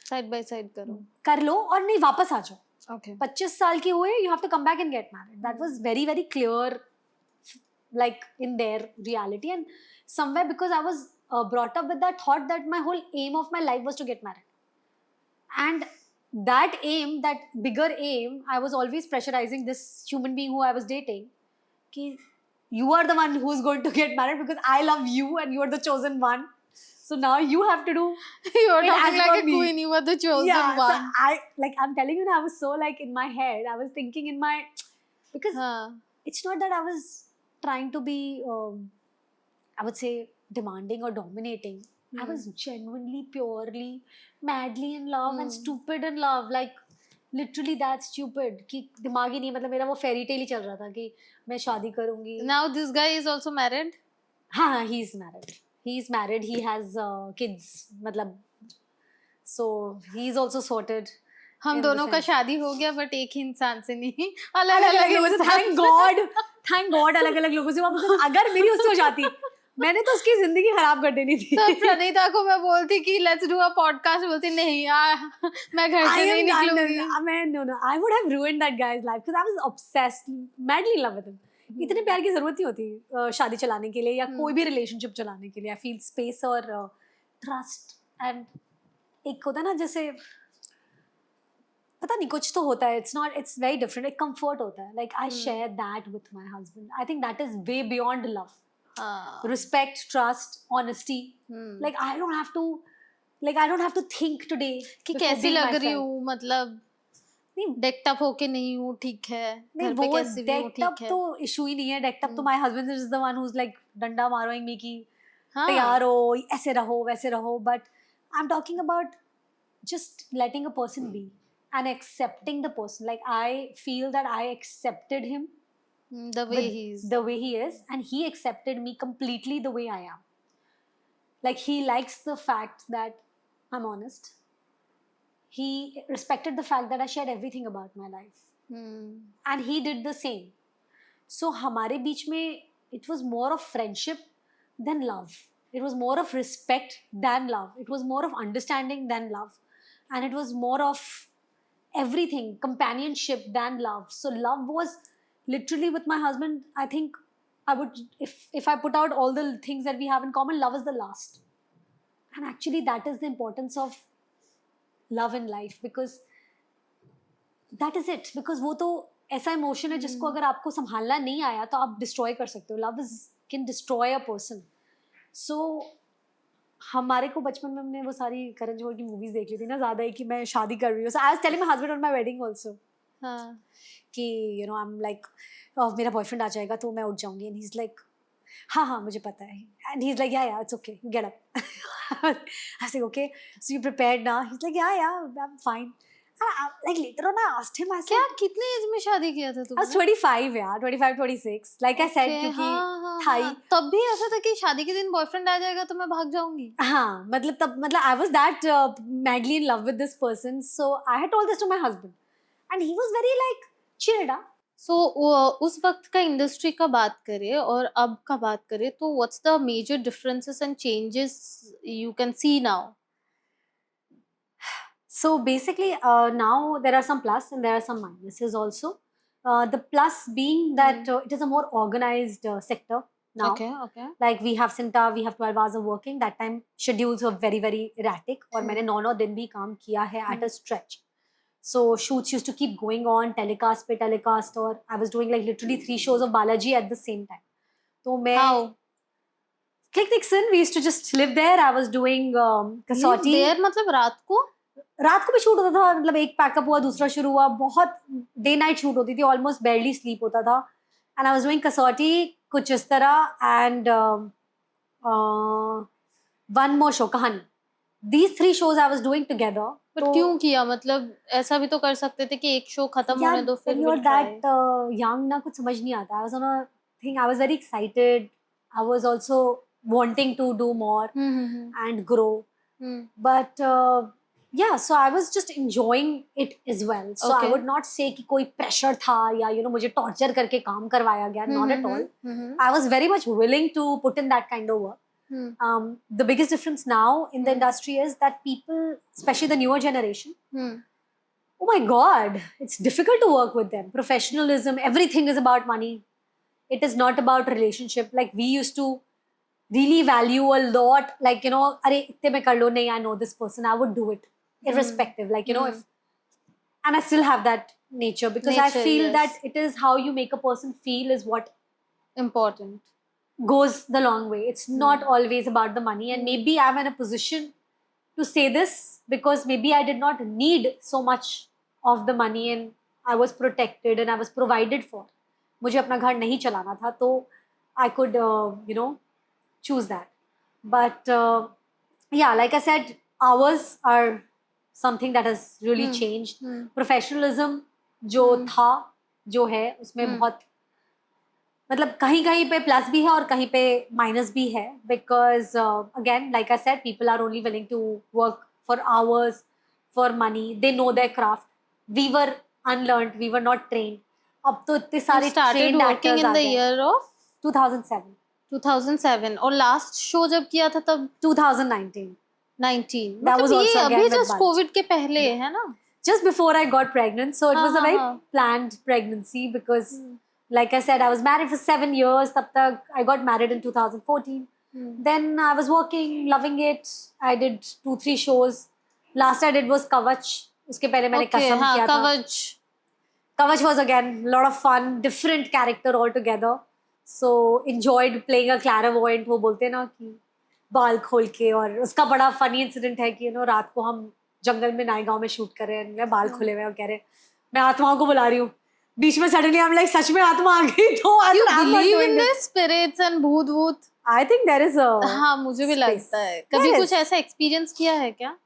side by side करो, कर लो और नहीं वापस आ जाओ. Okay. 25 साल की हुए, you have to come back and get married. That was very very clear, like in their reality. And somewhere, because I was brought up with that thought that my whole aim of my life was to get married, and that aim, that bigger aim, I was always pressurizing this human being who I was dating ki you are the one who's going to get married because I love you and you are the chosen one, so now you have to do you are it talking as like per a me. queen, you were the chosen Yeah, one. so I'm telling you now, I was so like in my head, I was thinking in my, because it's not that I was trying to be I would say demanding or dominating. I was genuinely, purely, madly in love and stupid in love, like literally that stupid कि दिमाग ही नहीं, मतलब मेरा वो fairy tale ही चल रहा था कि मैं शादी करूँगी. Now this guy is also married? हाँ, he's married, he has kids, मतलब so he's also sorted. हम दोनों का शादी हो गया, बट एक ही इंसान से नहीं, अलग अलग अलग लोगों से. थैंक गॉड अलग अलग लोगों से. अगर मेरी उससे हो जाती, मैंने तो उसकी जिंदगी खराब कर देनी थी. तो प्रणीता को मैं बोलती कि लेट्स डू अ पॉडकास्ट, बोलती नहीं यार मैं घर से नहीं निकलूंगी. No, I would have ruined that guy's life because I was obsessed, madly in love with him. इतने प्यार की जरूरत नहीं होती शादी चलाने के लिए या कोई भी रिलेशनशिप चलाने के लिए. आई फील स्पेस और ट्रस्ट, एंड एक होता है ना जैसे पता नहीं कुछ तो होता है, it's very different, एक comfort होता है. Like I share that with my husband. I think that is way beyond love. Respect, trust, honesty. Like I don't have to think today कि कैसी लग रही हूँ, मतलब डेक्ट अप होके नहीं हूँ, ठीक है, घर पे कैसी भी हूँ, ठीक है. तो इशू ही नहीं है. डेक्ट अप तो my husband is the one who's like डंडा मारोing me कि तैयार हो, ऐसे रहो वैसे रहो. But I'm talking about just letting a person be and accepting the person. Like I feel that I accepted him the way he is, and he accepted me completely the way I am. Like he likes the fact that I'm honest. He respected the fact that I shared everything about my life, and he did the same. So हमारे बीच में it was more of friendship than love. It was more of respect than love. It was more of understanding than love, and it was more of everything, companionship than love. So love was literally with my husband. I think I would, if I put out all the things that we have in common, love is the last. And actually that is the importance of love in life, because that is it. Because वो तो ऐसा emotion है जिसको अगर आपको संभालना नहीं आया तो आप डिस्ट्रॉय कर सकते हो. Love is can destroy a person. So हमारे को बचपन में हमने वो सारी करण जौहर की मूवीज देख ली थी ना ज़्यादा ही कि मैं शादी कर रही हूँ. So I was telling my husband on my wedding also कि you know I am like मेरा बॉयफ्रेंड आ जाएगा तो मैं उठ जाऊंगी. एंड ही इज लाइक हाँ मुझे पता है. एंड ही इज लाइक या इट्स ओके, गेट अप. आई से ओके, सो यू प्रिपेयर्ड ना? ही इज लाइक या I am fine. like later on I asked him, I said, क्या कितने एज में शादी किया था I was तुमने? 25 यार, 25 26, like I said, Okay, क्योंकि हाँ हाँ था ही। हाँ, तब भी ऐसा था कि शादी के दिन बॉयफ्रेंड आ जाएगा तो मैं भाग जाऊंगी। हाँ, मतलब तब, मतलब I was that madly in love with this person, so I had told this to my husband, and he was very like chilled. सो उस वक्त का इंडस्ट्री का बात करें और अब का बात करें तो what's the major differences and changes you can see now? So basically, now there are some plus and there are some minuses also. The plus being that it is a more organized sector now. Okay okay Like we have Sinta, we have 12 hours of working. That time schedules were very very erratic. और मैंने 9 दिन भी काम किया है at a stretch. So shoots used to keep going on, telecast पे telecast, और I was doing like literally 3 shows of Balaji at the same time. तो मैं how Click Dixon, we used to just live there. I was doing Kasauti. There मतलब रात को? रात को भी शूट होता था, मतलब एक पैकअप हुआ, दूसरा शुरू हुआ, बहुत डे नाइट शूट होती थी, ऑलमोस्ट बेयरली स्लीप होता था. एंड आई वाज डूइंग कसौटी, कुछ इस तरह, एंड वन मोर शो, कहानी. These 3 shows I was doing together. But क्यों किया? मतलब ऐसा भी तो कर सकते थे कि एक शो खत्म होने दो फिर when you're we'll try. that young ना, कुछ समझ नहीं आता. I was on a thing, I was very excited. I was also wanting to do more and grow. But yeah, so I was just enjoying it as well. So I Okay. would not say कि कोई pressure था या मुझे torture करके काम करवाया गया. Not at all. I was very much willing to put in that kind of work. The biggest difference now in the industry is that people, especially the newer generation, oh my God, it's difficult to work with them. Professionalism, everything is about money. It is not about relationship. Like we used to really value a lot, like, अरे इतने में कर लो, नहीं, I know this person, I would do it irrespective, like, if, and I still have that nature, because I Nature, feel yes. that it is how you make a person feel is what Important. goes the long way. It's not always about the money, and maybe I'm in a position to say this because maybe I did not need so much of the money, and I was protected and I was provided for. मुझे अपना घर नहीं चलाना था, तो I could choose that. But yeah, like I said, hours are something that has really changed. Professionalism जो था, जो है, उसमें बहुत, मतलब कहीं कहीं पे प्लस भी है और कहीं पे माइनस भी है, because again like I said, people are only willing to work for hours, for money, they know their craft. We were unlearned, we were not trained. अब तो इतने सारे started trained working actors in uh the गए. year of 2007. 2007 और last show जब किया था तब 2019. 19. That was मतलब ये also again अभी with जस्ट Bunch. कोविड के पहले है ना? Just before I got pregnant, so it was a very हाँ. planned pregnancy, because like I said, I was married for 7 years. तब तक I got married in 2014. Then I was working, loving it. I did 2-3 shows. Last I did was Kavach. उसके पहले मैंने Okay, कसम हाँ, किया था. कवच. Kavach was again a lot of fun, different character altogether. So enjoyed playing a clairvoyant. वो बोलते हैं ना कि बाल खोल के, और उसका बड़ा funny incident है कि रात को हम जंगल में नायगांव में शूट कर रहे हैं, मैं बाल खोले हुए और कह रहे मैं आत्माओं को बुला रही हूँ. बीच में सडनली हम लाइक सच में आत्मा आ गई, तो You believe in this spirits and भूत वूत? I think there is a हाँ, मुझे भी space. लगता है. कभी There कुछ is. ऐसा एक्सपीरियंस किया है क्या?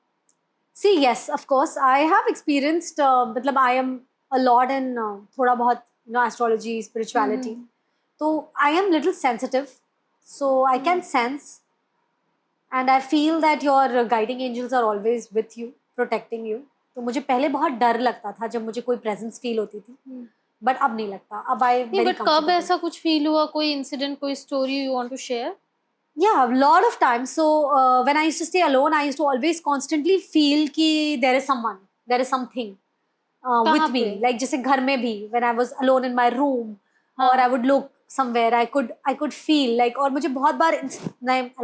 See, yes, of course, I have experienced. मतलब I am a lot in थोड़ा बहुत astrology, spirituality. So I am little sensitive, so I can sense, and I feel that your guiding angels are always with you, protecting you. तो मुझे पहले बहुत डर लगता था जब मुझे कोई presence feel होती थी, but अब नहीं लगता. अब I नहीं, very बट कब comfortable. ऐसा कुछ फील हुआ? कोई इंसिडेंट, कोई story you want to share? Yeah, a lot of times. So when I used to stay alone, I used to always constantly feel कि there is someone, there is something with कहाँ me. पे? Like जैसे घर में भी, when I was alone in my room, or I would look somewhere, I could feel like, और मुझे बहुत बार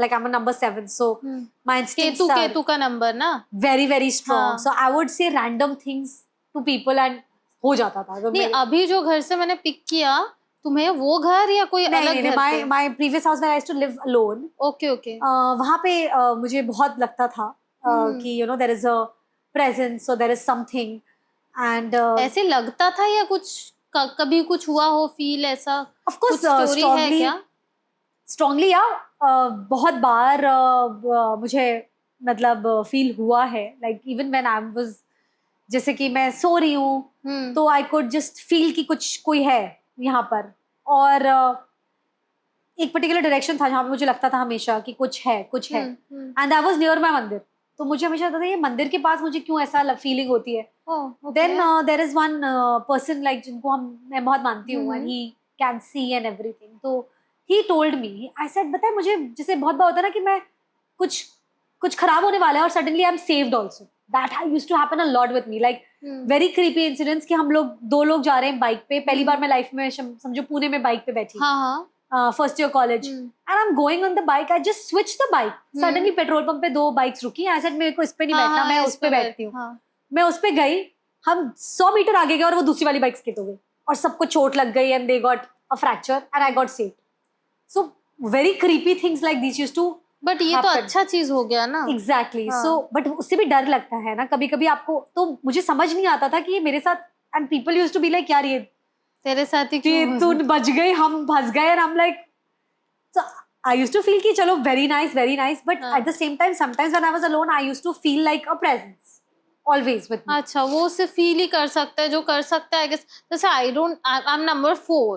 like I'm a number 7, so my instincts are Ketu का नंबर ना? very very strong. हाँ. So I would say random things to people and हो जाता था. तो नहीं, मेरे- अभी जो घर से मैंने पिक किया, तुम्हें वो घर या कोई नहीं, अलग नहीं, घर पे? my previous house where I used to live alone, okay okay. वहाँ पे मुझे बहुत लगता था कि there is a presence, so there is something, and ऐसे लगता था या कुछ कभी कुछ हुआ हो फील ऐसा? of course, कुछ स्टोरी है क्या? strongly, yeah, बहुत बार मुझे मतलब फील हुआ है, like even when I was जैसे कि मैं सो रही हूँ तो आई कुड जस्ट फील कि कुछ कोई है यहाँ पर, और एक पर्टिकुलर डायरेक्शन था जहाँ पे मुझे लगता था हमेशा कि कुछ है and I was near my मंदिर, तो मुझे हमेशा लगता था ये मंदिर के पास मुझे क्यों ऐसा फीलिंग होती है. Then there is one person like जिनको मैं बहुत मानती हूँ and he can see and everything, तो he told me, I said बताए मुझे जैसे बहुत बार होता है ना कि मैं कुछ खराब होने वाला है और suddenly I am saved also. That used to happen a lot with me, like very creepy incidents कि हम लोग 2 लोग जा रहे हैं बाइक पे, पहली बार मैं लाइफ में समझो पुणे में बाइक पे बैठी, first year college, and I am going on the bike, I just switch the bike, suddenly petrol pump पे 2 बाइक्स रुकी, आई सेड मेरे को इस पे नहीं बैठना, मैं उस पे बैठती हूँ. मैं उस पे गई, हम 100 मीटर आगे गए और वो दूसरी वाली बाइक स्किड हो गई और सबको चोट लग गई and they got a fracture and I got saved. So very creepy things like this used to, but ये तो अच्छा चीज हो गया ना. एग्जैक्टली. सो बट उससे भी डर लगता है ना कभी कभी आपको, तो मुझे समझ नहीं आता था कि ये मेरे साथ, and people used to be like यार ये तेरे साथ ही कि तू बच गई हम फंस गए, and I am like, so I used to feel कि चलो very nice, but at the same time sometimes when I was alone I used to feel like a presence always with me. अच्छा, वो उसे feel ही कर सकता है जो कर सकता है, I guess. जैसे आई एम नंबर 4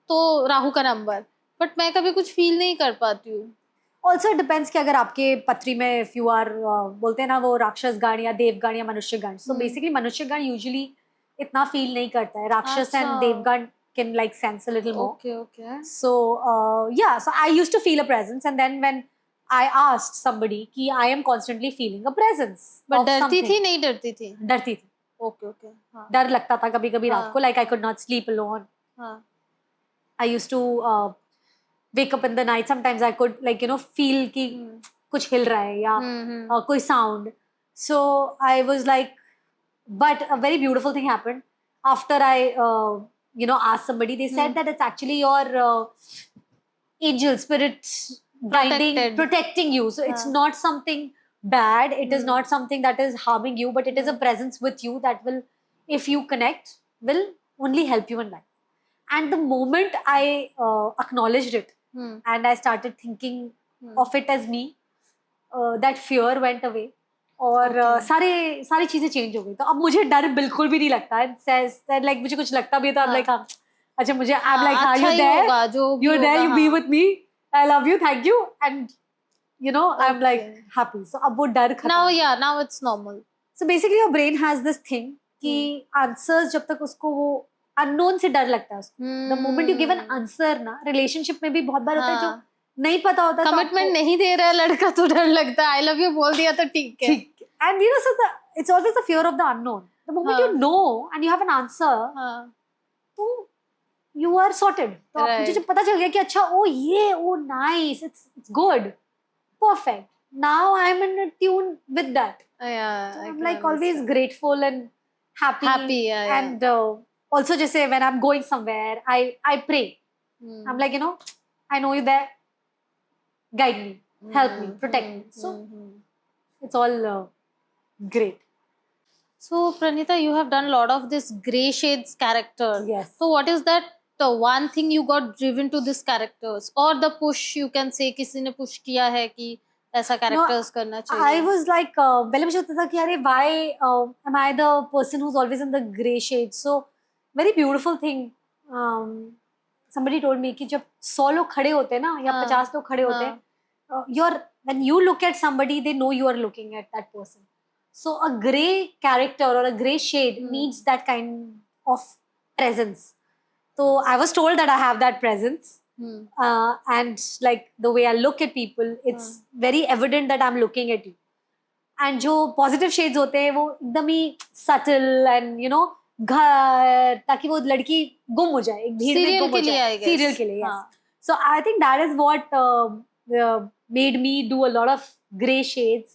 तो राहु का नंबर, बट मैं कभी कुछ फील नहीं कर पाती हूँ. Also it depends कि अगर आपके पत्री में if you are बोलते हैं ना वो राक्षस गण या देवगण या मनुष्य गण, so basically मनुष्य गण usually इतना फील नहीं करता है, राक्षस and Devgan can like sense a little more. Okay. So yeah, so I used to feel a presence, and then when I asked somebody कि I am constantly feeling a presence. But डरती थी नहीं डरती थी? डरती थी. Okay. हाँ. डर लगता था कभी कभी रात को, like I could not sleep alone. हाँ. I used to wake up in the night. Sometimes I could like feel कि कुछ हिल रहा है या कोई sound. So I was like, but a very beautiful thing happened after I ask somebody. They said that it's actually your angel spirits protecting you, so it's not something bad, it is not something that is harming you, but it is a presence with you that will, if you connect, will only help you in life. And the moment I acknowledged it and I started thinking of it as me, that fear went away और सारी चीजें change हो गई. तो अब मुझे डर बिल्कुल भी नहीं लगता है. लाइक मुझे कुछ लगता भी है तो आई एम लाइक अच्छा मुझे आई एम लाइक हाँ you there you be with me, I love you, thank you, and I am like happy. So अब वो डर खत्म. Now it's normal. So basically your brain has this thing कि answers जब तक उसको वो अननोन से डर लगता है उसको. The moment you give an answer ना, रिलेशनशिप में भी बहुत बार होता है जो नहीं पता होता, कमिटमेंट नहीं दे रहा है लड़का तो डर लगता है, आई लव यू बोल दिया तो ठीक है. And so it's always the fear of the unknown. The moment you know and you have an answer, तो you are sorted. तो आप मुझे जब पता चल गया कि अच्छा nice, it's good, perfect. Now I'm in tune with that. Yeah, I'm like always grateful and happy. And also जैसे when I'm going somewhere, I pray. I'm like I know you there. Guide me, help me, protect me. So it's all great. So Pranita, you have done a lot of this gray shades characters. Yes. So what is that the one thing you got driven to this characters, or the push you can say, किसी ने push किया है कि ऐसा characters करना चाहिए? I was like पहले मुझे लगता था कि अरे why am I the person who's always in the gray shades? So very beautiful thing. Somebody told me कि जब 100 लोग खड़े होते हैं ना या 50 लोग खड़े होते हैं, when you look at somebody, they know you are looking at that person. So a gray character or a gray shade needs that kind of presence. So I was told that I have that presence. And like the way I look at people, it's very evident that I'm looking at you. And जो positive shades होते हैं वो एकदम ही subtle and घर, ताकि वो लड़की गुम हो जाए, एक भीड़ में गुम हो जाए, सीरियल के लिए. Yes. So I think that is what made me do a lot of gray shades,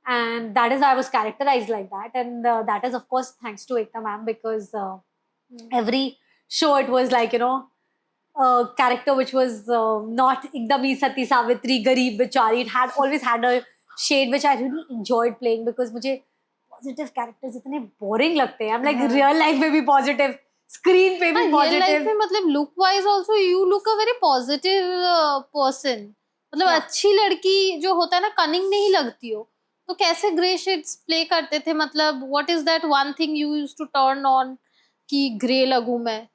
and that is why I was characterized like that. And that is of course thanks to Ekta ma'am, because every show it was like a character which was not ekdam Sati Savitri Garib Bichari. It had always had a shade which I really enjoyed playing, because मुझे positive characters इतने boring लगते हैं. I'm like real life में भी positive, screen पे भी positive. Real life में मतलब look wise also you look a very positive person. मतलब अच्छी लड़की जो होता है ना, cunning नहीं लगती हो, तो कैसे ग्रे शेड्स प्ले करते थे, मतलब what is that one thing you used to turn on कि ग्रे लगूं मैं?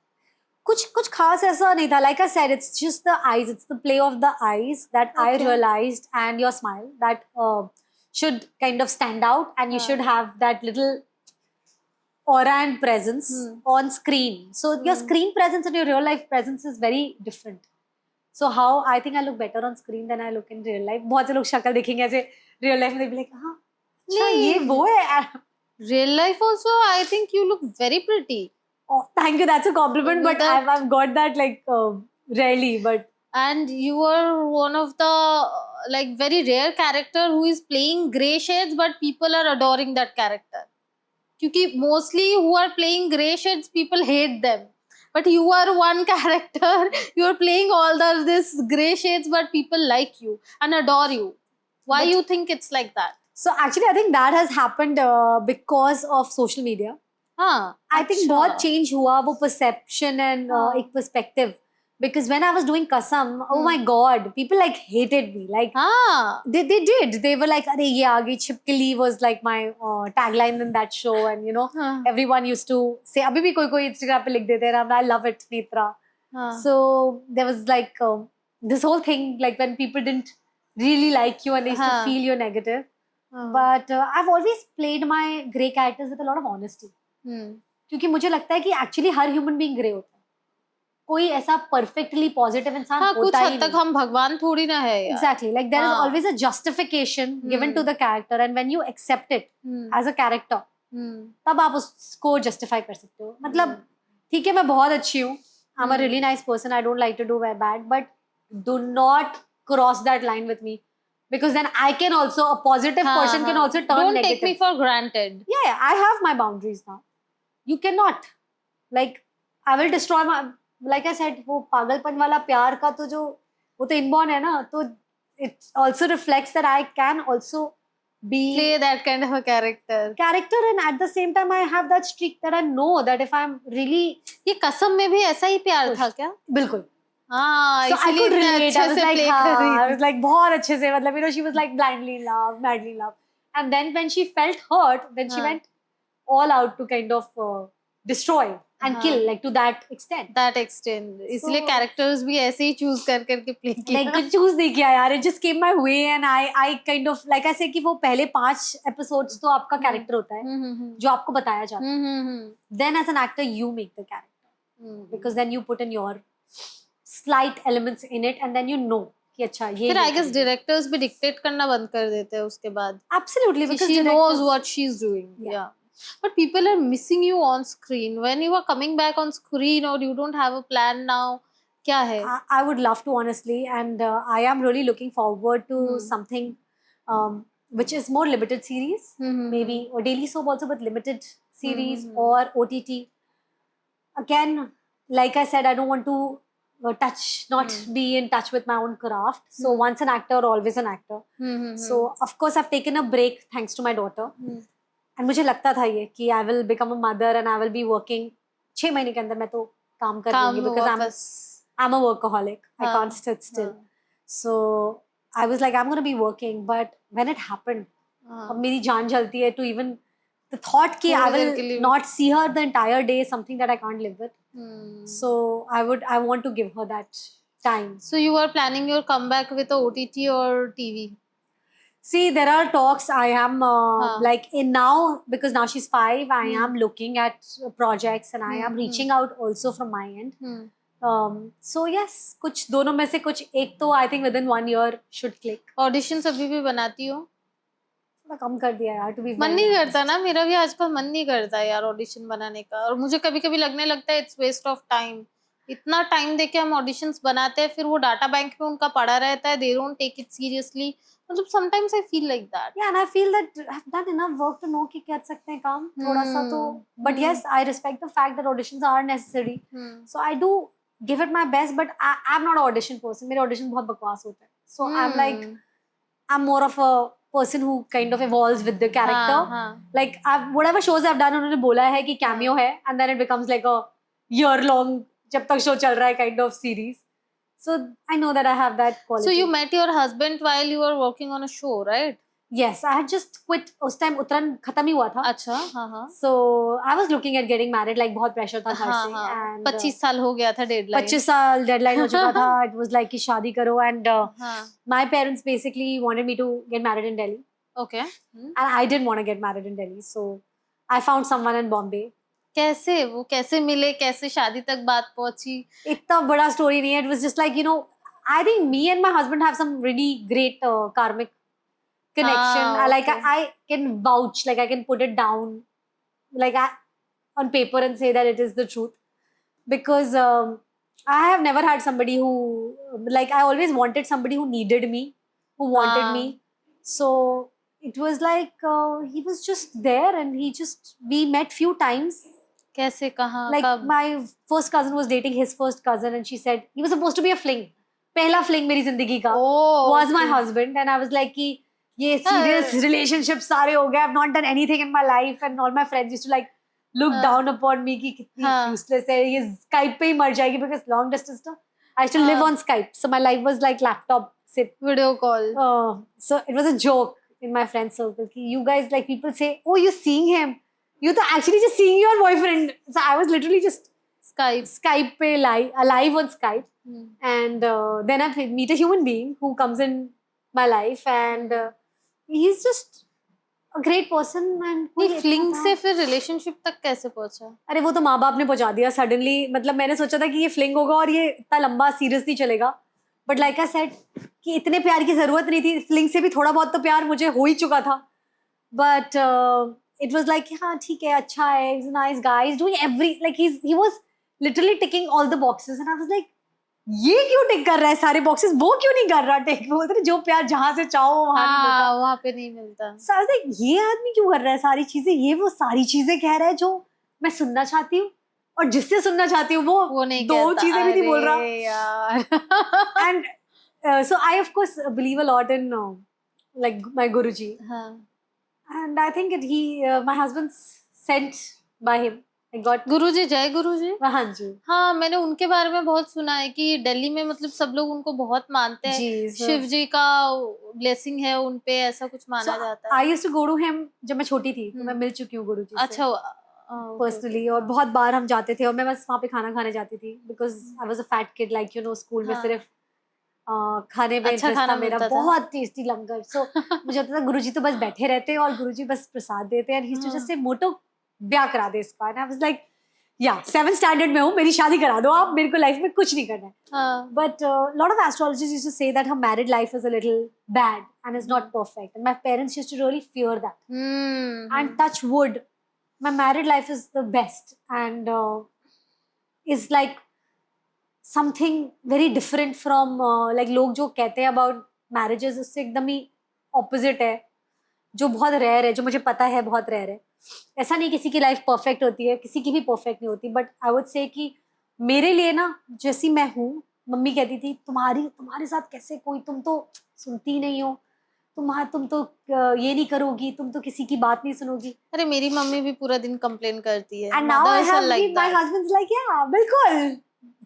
कुछ कुछ खास ऐसा नहीं था. Like I said, it's just the eyes, it's the play of the eyes that I Okay. Realized, and your smile that should kind of stand out, and you हाँ. should have that little aura and presence on screen. So your screen presence and your real life presence is very different. So how I think I look better on screen than I look in real life. बहुत से लोग शक्ल देखेंगे ऐसे real life में, they be like, हाँ अच्छा ये नहीं. वो है. Real life also, I think you look very pretty. Oh, thank you, that's a compliment, With but that- I've got that like rarely, but And you are one of the like very rare character who is playing gray shades, but people are adoring that character. क्योंकि mostly who are playing gray shades, people hate them. But you are one character, you are playing all this gray shades, but people like you and adore you. Why But- you think it's like that? so actually I think that has happened because of social media. हाँ. I think अच्छा. बहुत change हुआ वो perception and हाँ. एक perspective. Because when I was doing Kasam, oh my god, people like hated me. Like हाँ. they did. They were like, "Arey ye aagi chipkili" was like my tagline in that show, and you know, हाँ. everyone used to say. अभी भी कोई Instagram पे लिख देते हैं, and I love it, Netra. हाँ. So there was like this whole thing, like when people didn't really like you and they used to हाँ. feel you're negative. हाँ. But I've always played my grey characters with a lot of honesty. क्योंकि मुझे लगता है कि actually हर human being grey होता है. कोई ऐसा परफेक्टली पॉजिटिव इंसान हाँ, कुछ होता ही हद तक नहीं. हम भगवान थोड़ी ना है यार. एग्जैक्टली, लाइक देयर इज हाँ. Always a justification given to the character, and when you accept it as a character, तब आप उसको जस्टिफाई कर सकते हो. मतलब ठीक है, मैं बहुत अच्छी हूँ, I am a really nice person, I don't like to do very bad, but do not cross that line with me, because then I can also, a positive person can also turn Don't negative. take me for granted. Yeah, I have my boundaries now. You cannot. Like, I will destroy my, like I said, वो पागलपन वाला प्यार का तो जो, वो तो inborn है ना, तो it also reflects that I can also be Play that kind of a character. and at the same time I have that streak that I know that if I'm really, ये कसम में भी ऐसा ही प्यार था क्या? बिल्कुल. हाँ, So I इसीलिए could इतने relate. अच्छे I was से like, play हाँ, कर रही I थी. was like बहुत अच्छे से, मतलब you know, she was like blindly in love, madly in love, and then when she felt hurt, then she हाँ. went all out to kind of destroy and हाँ. kill, like to that extent. That extent. इसलिए So- characters भी ऐसे ही choose कर करके play किया. Like कुछ choose नहीं किया यार, it just came my way, and I kind of like I say कि वो पहले 5 episodes तो आपका character होता है जो आपको बताया जाता है. Then as an actor you make the character, because then you put in your slight elements in it, and then you know कि अच्छा ये फिर I ये guess करेंगे. directors भी dictate करना बंद कर देते हैं उसके बाद. Absolutely, because She knows directors- what she's doing. Yeah. Yeah. But people are missing you on screen. When you are coming back on screen or you don't have a plan now, क्या है? I would love to, honestly, and I am really looking forward to something which is more limited series, maybe, or daily soap also, but limited series or OTT. Again, like I said, I don't want to not be in touch with my own craft. So once an actor, always an actor. So of course I've taken a break thanks to my daughter. And मुझे लगता था ये कि I will become a mother and I will be working 6 महीने के अंदर मैं तो काम कर काम लूंगी, में because वापस. I'm a workaholic. I हाँ. can't sit still. हाँ. So I was like, I'm going to be working. But when it happened, हाँ. अब मेरी जान जलती है to even the thought कि I थोड़ी देर के will लिए. not see her the entire day is something that I can't live with. So I want to give her that time. So you are planning your comeback with a OTT or TV? See, there are talks. I am Huh. like in now, because now she's 5, I am looking at projects, and I am reaching out also from my end. So yes, कुछ दोनों में से कुछ एक तो I think within 1 year should click. Auditions अभी भी बनाती हो? थोड़ा कम कर दिया यार, to be मन very नहीं honest. करता ना, मेरा भी आजकल मन नहीं करता यार ऑडिशन बनाने का. और मुझे कभी कभी लगने लगता है इट्स वेस्ट ऑफ टाइम. इतना टाइम देके हम ऑडिशंस बनाते हैं, फिर वो डाटा बैंक में उनका पड़ा रहता है. They don't take it seriously. मतलब sometimes I feel like that. Yeah, and I feel that I've done enough work to know कि कर सकते हैं काम थोड़ा सा तो. But yes, I respect the fact that auditions are necessary. So I do give it my best, but I'm not an audition person. मेरे auditions बहुत बकवास होते हैं. So I'm like, I'm more of a person who kind of evolves with the character. Like whatever shows I've done, उन्होंने बोला है कि cameo है, and then it becomes like a year-long जब तक show चल रहा है kind of series. So I know that I have that quality. So you met your husband while you were working on a show, right? Yes, I had just quit. उस time उत्तरायण खत्म ही हुआ था. अच्छा, हाँ हाँ So I was looking at getting married. Like बहुत pressure था घर हाँ से. हाँ And 25 साल हो गया था डेडलाइन 25 साल deadline हो चुका था. It was like कि शादी करो. And हाँ my parents basically wanted me to get married in Delhi. Okay And I didn't want to get married in Delhi. So I found someone in Bombay. कैसे वो कैसे मिले कैसे शादी तक बात पहुंची इतना बड़ा story नहीं है. It was just like, you know, I think me and my husband have some really great karmic connection. okay. I can vouch, like I can put it down, like on paper and say that it is the truth. Because I have never had somebody who, like, I always wanted somebody who needed me, who wanted हाँ. me. So it was like he was just there, and we met few times. कैसे कहाँ Like कब my first cousin was dating his first cousin, and she said he was supposed to be a fling. पहला fling मेरी जिंदगी का Oh, was my okay. husband, and I was like कि ये serious relationship सारे हो गए. I've not done anything in my life, and all my friends used to like look हाँ. down upon me कि कितनी हाँ. useless है. ये Skype पे ही मर जाएगी because long distance था. I used to live हाँ. on Skype, so my life was like laptop sit. Video call So it was a joke in my friend circle. कि you guys, like, people say, oh, you're seeing him. You're तो actually just seeing your boyfriend. So I was literally just Skype Skype पे live on Skype. And then I meet a human being who comes in my life, and he's just a great person. And ये fling से फिर relationship तक कैसे पहुंचा अरे वो तो माँ बाप ने पहुंचा दिया सडनली. मतलब मैंने सोचा था कि ये फ्लिंग होगा और ये इतना लंबा सीरियस नहीं चलेगा. बट लाइक आई सेड कि इतने प्यार की जरूरत नहीं थी. फ्लिंग से भी थोड़ा बहुत तो प्यार मुझे हो ही चुका था. बट इट वाज लाइक हाँ ठीक है, अच्छा है, is nice guy, is doing every, like he was literally ticking all the boxes. And I was like ये क्यों टिक कर रहा है सारे बॉक्सेस, वो क्यों नहीं कर रहा टिक. बोलते ना जो प्यार जहां से चाहो वहां नहीं मिलता. हाँ वहाँ पे नहीं मिलता So I was like, ये आदमी क्यों कर रहा है सारी चीजें, ये वो सारी चीजें कह रहा है जो मैं सुनना चाहती हूँ, और जिससे सुनना चाहती हूँ वो नहीं दो कहता चीजें भी नहीं बोल रहा. अरे यार And so I of course believe a lot in like my Guruji. हाँ And I think my husband's sent by him. I got गुरुजी जय गुरुजी हाँ जी हाँ मैंने उनके बारे में बहुत सुना है कि दिल्ली में मतलब सब लोग उनको बहुत मानते हैं जी. शिव जी का ब्लेसिंग है उनपे ऐसा कुछ माना जाता I है used to go to him जब मैं छोटी थी, तो मैं मिल चुकी हूँ गुरुजी से. अच्छा पर्सनली. और बहुत बार हम जाते थे, और मैं बस वहाँ पे खाना खाने जाती थी because I was a fat kid, like you no, school में हाँ. सिर्फ खाने में अच्छा इंटरेस्ट खाना था मेरा. मिलता था. बहुत टेस्टी लंगर. सो मुझे होता था गुरुजी तो बस बैठे रहते हैं और गुरुजी बस प्रसाद देते हैं. And he used to just say motto ब्याह करा दे इसका. एंड आई वाज लाइक या 7th स्टैंडर्ड में हूँ, मेरी शादी करा दो आप, मेरे को लाइफ में कुछ नहीं करना है. हाँ But lot of astrologers used to say that her married life is a little bad and is not perfect. And my parents used to really fear that. And touch wood, my married life is the best, and is like something very different from like लोग जो कहते हैं about marriages, उससे एकदम ही opposite है, जो बहुत rare है, जो मुझे पता है बहुत रेयर है. ऐसा नहीं किसी की लाइफ परफेक्ट होती है, किसी की भी परफेक्ट नहीं होती. बट आई वुड से कि मेरे लिए ना, जैसी मैं हूँ, मम्मी कहती थी तुम्हारे साथ कैसे कोई, तुम तो सुनती नहीं हो, तुम तो ये नहीं करोगी, तुम तो किसी की बात नहीं सुनोगी. अरे मेरी मम्मी भी पूरा दिन कंप्लेन करती है and now I Mothers are have like my that. Husbands like या बिल्कुल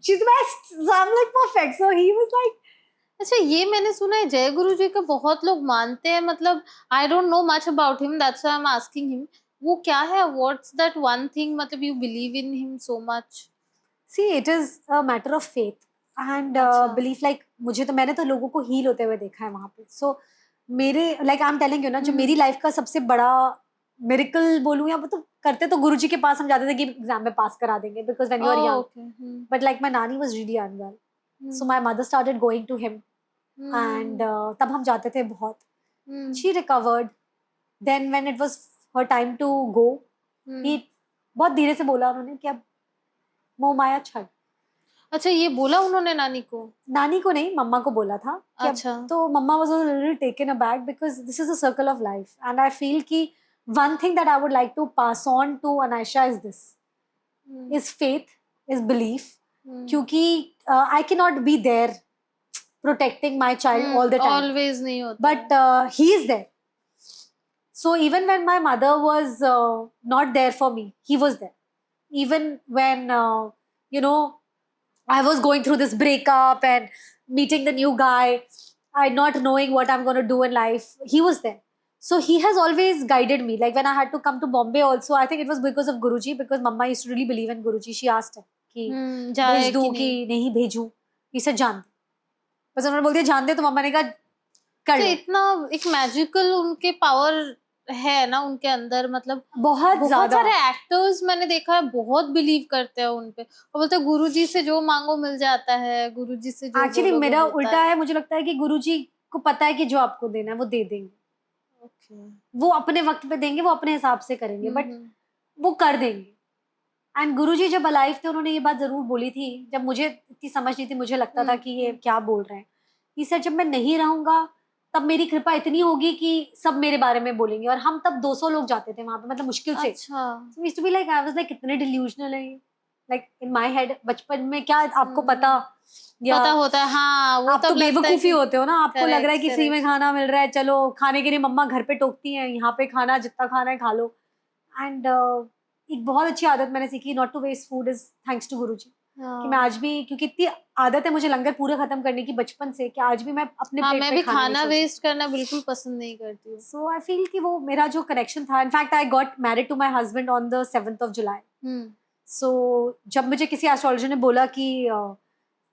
she is best. So I am like perfect. So he was like अच्छा ये मैंने सुना है जय गुरु जी का बहुत लोग मानते हैं मतलब I don't know much about him that's why I am asking him वो क्या है व्हाट्स दैट वन थिंग मतलब you believe in him so much see it is a matter of faith and अच्छा. बिलीफ. लाइक मुझे तो, मैंने तो लोगों को हील होते हुए देखा है वहां पे. सो मेरे like I am telling you ना, जो मेरी लाइफ का सबसे बड़ा मिरेकल बोलूं या तो करते तो गुरुजी के पास हम जाते थे कि एग्जाम में पास करा देंगे because when you are young. But like my nani was really unwell, so my mother started going to him. And तब हम जाते थे बहुत. She recovered. Then when it was her time to go, he बहुत धीरे से बोला उन्होंने कि अब मोह माया छड़. अच्छा ये बोला उन्होंने नानी को नहीं, मम्मा को बोला था कि अच्छा. तो mama was a little taken aback because this is a circle of life. And I feel कि one thing that I would like to pass on to Anaisha is this, is faith, is belief. क्योंकि I can not be there protecting my child all the time. Always नहीं होता. But he is there. So even when my mother was not there for me, he was there. Even when, you know, I was going through this breakup and meeting the new guy, I not knowing what I'm going to do in life, he was there. So he has always guided me. Like when I had to come to Bombay also, I think it was because of Guruji, because Mama used to really believe in Guruji. She asked him कि जाए भेज दूँ कि कि नहीं। नहीं भेजूँ. He said जान दे. बस उन्होंने बोल दिया जान दे, तो मम्मा ने कहा कर तो लो. इतना एक मैजिकल उनके पावर है ना उनके अंदर, मतलब बहुत बहुत ज्यादा. सारे एक्टर्स मैंने देखा है बहुत बिलीव करते हैं उन पे, और बोलते हैं गुरुजी से जो मांगो मिल जाता है, गुरुजी से जो एक्चुअली बोलो वो मेरा होता उल्टा है. मुझे लगता है कि गुरुजी को पता है कि जो आपको देना है वो दे देंगे. ओके। वो अपने वक्त पे देंगे, वो अपने हिसाब से करेंगे, बट हम्म। वो कर देंगे. एंड गुरुजी जब अलाइव थे उन्होंने ये बात जरूर बोली थी, जब मुझे इतनी समझ नहीं थी, मुझे लगता था कि ये क्या बोल रहे हैं. ये सर जब मैं नहीं रहूंगा तब मेरी कृपा इतनी होगी कि सब मेरे बारे में बोलेंगे. और हम तब 200 लोग जाते थे वहां पे, मतलब मुश्किल से. अच्छा। So we used to be like, I was like, कितने delusional है ये. Like in my head, बचपन में क्या आपको पता, या पता होता है, हाँ वो आप तब तो लगता है बेवकूफी कि होते हो ना. आपको लग रहा है कि correct, फ्री में correct. खाना मिल रहा है, चलो खाने के लिए मम्मा घर पे टोकती हैं, यहाँ पे खाना जितना खाना है खा लो. एंड एक बहुत अच्छी आदत मैंने सीखी, not to waste food, is thanks to Guruji. कि मैं आज भी, क्योंकि इतनी आदत है मुझे लंगर पूरे खत्म करने की बचपन से, कि आज भी मैं अपने हाँ प्लेट मैं पे भी खाना नहीं खाना छोड़ वेस्ट करना बिल्कुल पसंद नहीं करती हूँ। सो आई फील कि वो मेरा जो कनेक्शन था. In fact I got married to my husband on the 7th of July. सो जब मुझे किसी एस्ट्रोलॉजर ने बोला कि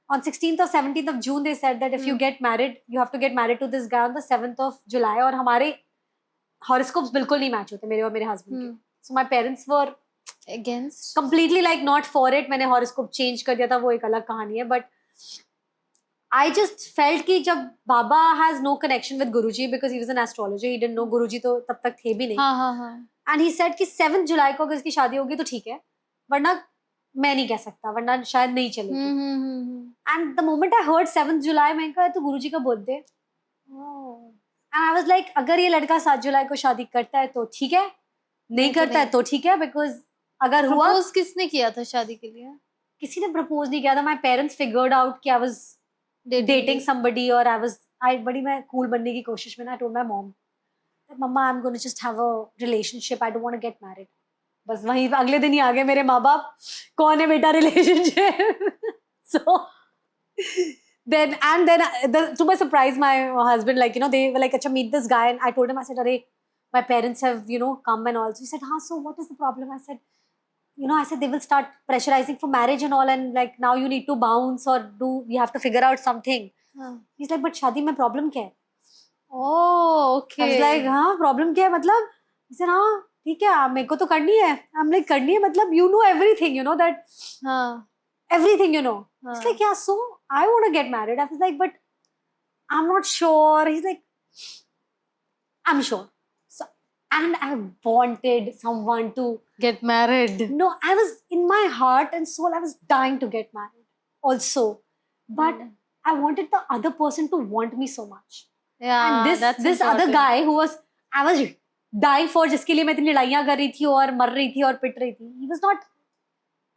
on 16th or 17th of June they said that if you get married, you have to get married to this guy on the 7th of July. और हमारे horoscopes बिल्कुल नहीं मैच होते मेरे और मेरे हस्बैंड के. So my parents were against completely like not for it. मैंने हॉरोस्कोप चेंज कर दिया था, वो एक अलग कहानी है. बट I just felt कि जब बाबा has no connection with Guruji because he was an astrologer, he didn't know Guruji तो तब तक थे भी नहीं. हाँ हाँ हाँ. And he said कि 7th जुलाई को अगर इसकी शादी होगी तो ठीक है, वरना मैं नहीं कह सकता, वरना शायद नहीं चलेगी. And the moment I heard 7th जुलाई, मैंने कहा तो गुरुजी का birthday. And I was like, अगर ये लड़का 7 जुलाई को शादी करता है तो ठीक है, नहीं करता है तो ठीक है. बिकॉज अगर हुआ, प्रपोज किसने किया था शादी के लिए? किसी ने प्रपोज नहीं किया था. माई पेरेंट्स फिगर्ड आउट कि आई वाज डेटिंग समबडी, और आई बड़ी मैं कूल बनने की कोशिश में ना, आई टोल्ड माय मॉम, मम्मा I am gonna just have a relationship, I don't want to get married. बस वहीं अगले दिन ही आ गए मेरे माँ बाप, कौन है बेटा relationship. So then to my surprise, my husband, like, you know, they were like, acha, meet this guy. And I told him, I said, Arey, my parents have, you know, come and all. So he said, so what is the problem? I said, you know, I said, they will start pressurizing for marriage and all, and like now you need to bounce, or we have to figure out something. He's like, but शादी में problem क्या है? Oh, okay. I was like, हाँ problem क्या है मतलब? He said, हाँ ठीक है, मेरे को तो करनी है. I'm like, करनी है मतलब you know everything, you know that. हाँ. Everything, you know. He's like, yeah, so I want to get married. I was like, but I'm not sure. He's like, I'm sure. So, and I wanted someone to Get married. No, I was in my heart and soul, I was dying to get married also. But I wanted the other person to want me so much. Yeah, and that's this other important. guy who was, I was dying for, जिसके लिए मैं इतनी लड़ाइयाँ कर रही थी और मर रही थी और पिट रही थी. He was not.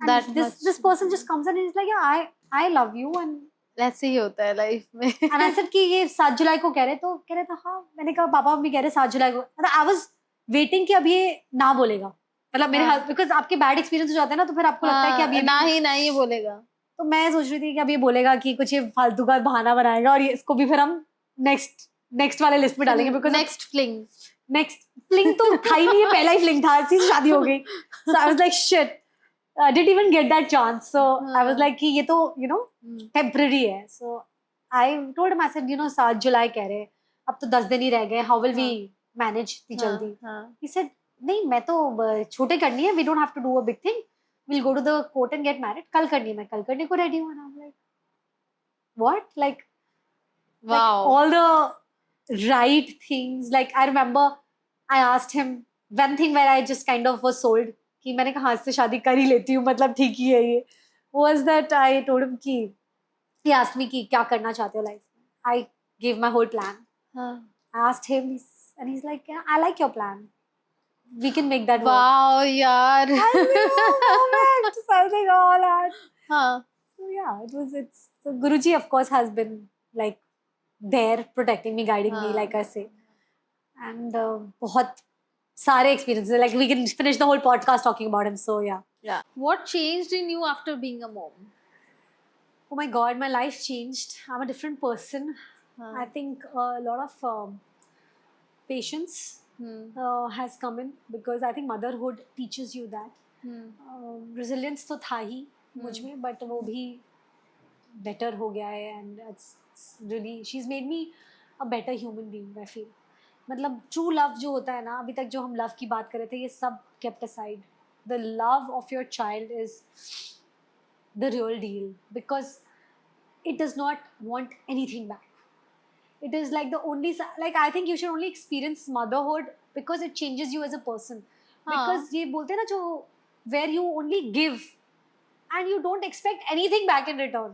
And That this person just comes in and he's like, yeah, I love you. And ऐसे ही होता है लाइफ में. and I said कि ये 7 जुलाई को कह रहे, तो कह रहे थे हाँ. मैंने कहा पापा भी कह रहे 7 जुलाई को. मतलब I was waiting कि अब ये ना बोलेगा. मतलब मेरे हाथ, बिकॉज आपके बैड एक्सपीरियंस हो जाते हैं ना, तो फिर आपको लगता है कि अब ये ना ही बोलेगा. तो मैं सोच रही थी कि अब ये बोलेगा कि कुछ ये फालतू का बहाना बनाएगा, और ये इसको भी फिर हम नेक्स्ट वाले लिस्ट में डालेंगे. बिकॉज नेक्स्ट फ्लिंग तो था ही नहीं, ये पहला ही फ्लिंग था, इसी से शादी हो गई. So I was like shit, I didn't even get that chance. So I was like कि ये तो you know temporary है. So I told him, I said, you know, 7 जुलाई कह रहे, अब तो 10 दिन ही रह गए, how will we manage इतनी जल्दी? He said, नहीं मैं तो छोटे करनी है, we don't have to do a big thing, we'll go to the court and get married. कल करनी है, मैं कल करने को ready हूँ. And I'm like, what? Like all the right things. Like I remember I asked him one thing where I just kind of was sold कि मैंने कहा हाँ इससे शादी कर ही लेती हूँ, मतलब ठीक ही है ये. Was that I told him कि he asked me कि क्या करना चाहते हो लाइफ में. I gave my whole plan. I asked him and he's like, yeah, I like your plan. We can make that work. Wow, यार. moment. So I was like, oh lad. हाँ. So yeah, so Guruji of course has been like there protecting me, guiding me, like I say. And बहुत सारे experiences, like we can finish the whole podcast talking about him. So yeah. What changed in you after being a mom? Oh my God, my life changed. I'm a different person. I think a lot of patience, has come in, because I think motherhood teaches you that. Resilience तो था ही मुझ में, but वो भी better हो गया है, and it's really, she's made me a better human being, I feel. मतलब true love जो होता है ना, अभी तक जो हम love की बात कर रहे थे, ये सब kept aside. The love of your child is the real deal, because it does not want anything back. It is like the only, like I think you should only experience motherhood because it changes you as a person. Because ये बोलते हैं ना जो, where you only give and you don't expect anything back in return,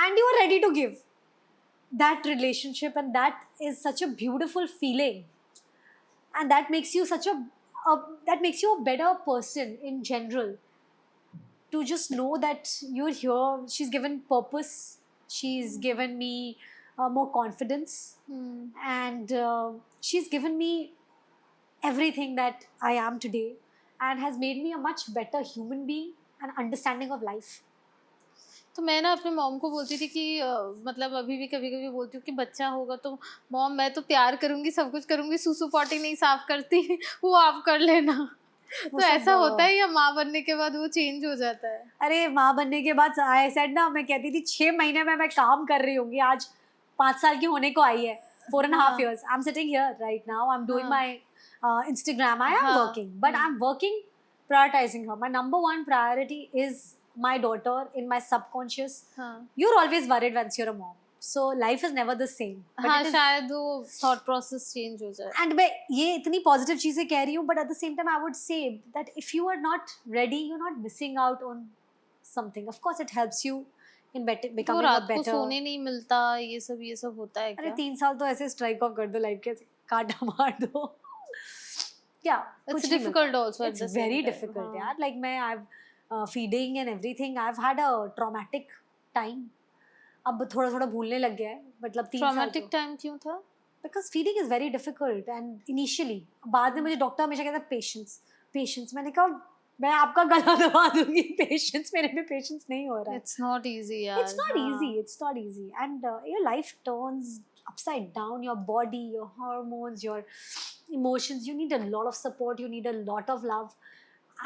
and you are ready to give. That relationship, and that is such a beautiful feeling, and that makes you such that makes you a better person in general. To just know that you're here, she's given purpose, she's given me more confidence, and she's given me everything that I am today, and has made me a much better human being and understanding of life. तो मैं ना अपने mom को बोलती थी कि मतलब अभी भी कभी कभी बोलती हूँ कि बच्चा होगा तो मॉम मैं तो प्यार करूंगी, सब कुछ करूंगी, सूसू पॉटी नहीं साफ करती वो आप कर लेना। तो ऐसा होता है या माँ बनने के बाद वो चेंज हो जाता है? अरे माँ बनने के बाद आई सेड ना, मैं कहती थी 6 महीने में मैं काम कर रही होंगी, आज 5 साल की होने को आई है, 4.5 years. I'm sitting here right now, I'm doing my Instagram, I am working, but I'm working prioritizing her. My number one priority is my daughter. In my subconscious, you're always worried once you're a mom, so life is never the same. हाँ, शायद वो thought process change हो जाए। And मैं ये इतनी positive चीजें कह रही हूँ, but at the same time I would say that if you are not ready, you're not missing out on something. Of course, it helps you in becoming तो a रात better. को सोने नहीं मिलता, ये सब होता है अरे क्या? 3 साल तो ऐसे स्ट्राइक ऑफ कर दो, लाइफ के काटा मार दो। Yeah, It's difficult also at it's the same very time. difficult, हाँ। यार। Like मैं I've feeding and everything, I've had a traumatic time. अब थोड़ा थोड़ा भूलने लग गया है, मतलब 3 साल Traumatic time क्यों था? because feeding is very difficult and initially, बाद में मुझे डॉक्टर हमेशा कहता पेशेंस, मैंने कहा मैं आपका गला दबा दूंगी, पेशेंस, मेरे में पेशेंस नहीं हो रहा है। It's not easy यार। It's not easy, it's not easy, and your life turns upside down, your body, your hormones, your emotions, you need a lot of support, you need a lot of love,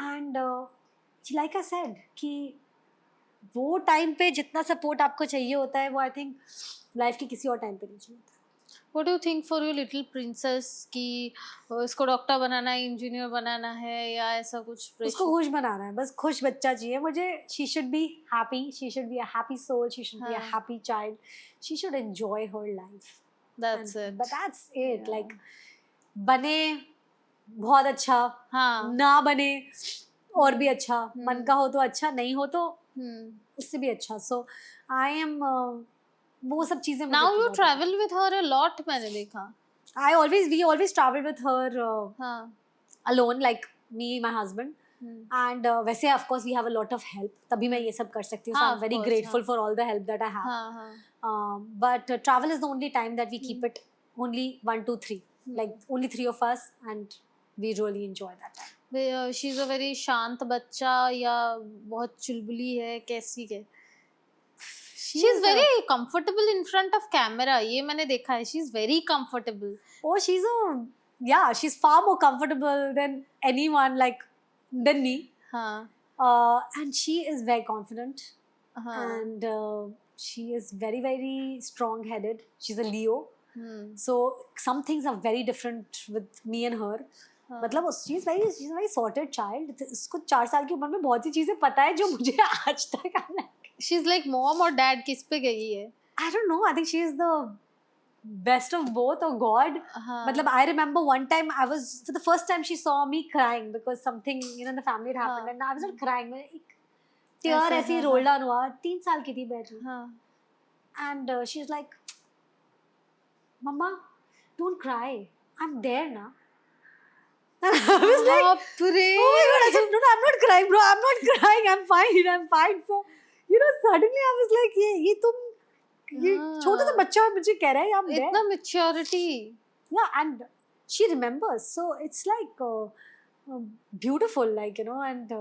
and like I said कि वो time पे जितना support आपको चाहिए होता है, वो I think life के किसी और टाइम पे नहीं चाहिए होता। What do you think for your little princess कि इसको डॉक्टर बनाना है, इंजीनियर बनाना है, या ऐसा कुछ उसको pressure? खुश बनाना है, बस खुश बच्चा चाहिए मुझे। she should be happy, she should be a happy soul, she should be a happy child, she should enjoy her life. That's it. But that's it. Yeah. Like बने बहुत अच्छा, हाँ। ना बने और भी अच्छा, मन का हो तो अच्छा, नहीं हो तो उससे भी अच्छा। So I am वो सब चीजें मुझे Now you बहुत- travel with her a lot, मैंने देखा। we always travel with her हाँ। alone, like me, my husband, and वैसे of course we have a lot of help, तभी मैं ये सब कर सकती हूँ, so हाँ, I'm of very course, grateful हाँ। for all the help that I have. हाँ, हाँ। But travel is the only time that we keep it only 1, 2, 3, like only 3 of us, and we really enjoy that time. She's a very शांत बच्चा या बहुत चुलबुली है, कैसी है? She's very comfortable in front of camera, ये मैंने देखा है। She's very comfortable. Oh, she's far more comfortable than anyone, like than me. हाँ। And she is very confident, हाँ। and she is very very strong headed. She's a Leo, so some things are very different with me and her. मतलब she's a very sorted child. उसको 4 साल की उम्र में बहुत सी चीजें पता है जो मुझे आज तक She's like mom or dad, किस पे गई है? I don't know, I think she is the best of both, or God. मतलब I remember one time for the first time she saw me crying because something in the family had happened, and I was not crying, मैं एक tear ऐसे ही roll down हुआ, 3 साल की थी बैठी, and she's like, Mama, don't cry, I'm there now. And I was like, oh my God, I said, no, I'm not crying, bro, I'm not crying, I'm fine. So suddenly I was like, ये तुम ये छोटा सा बच्चा और मुझे कह रहा है, I'm there. इतना maturity. Yeah, and she remembers, so it's like beautiful, like and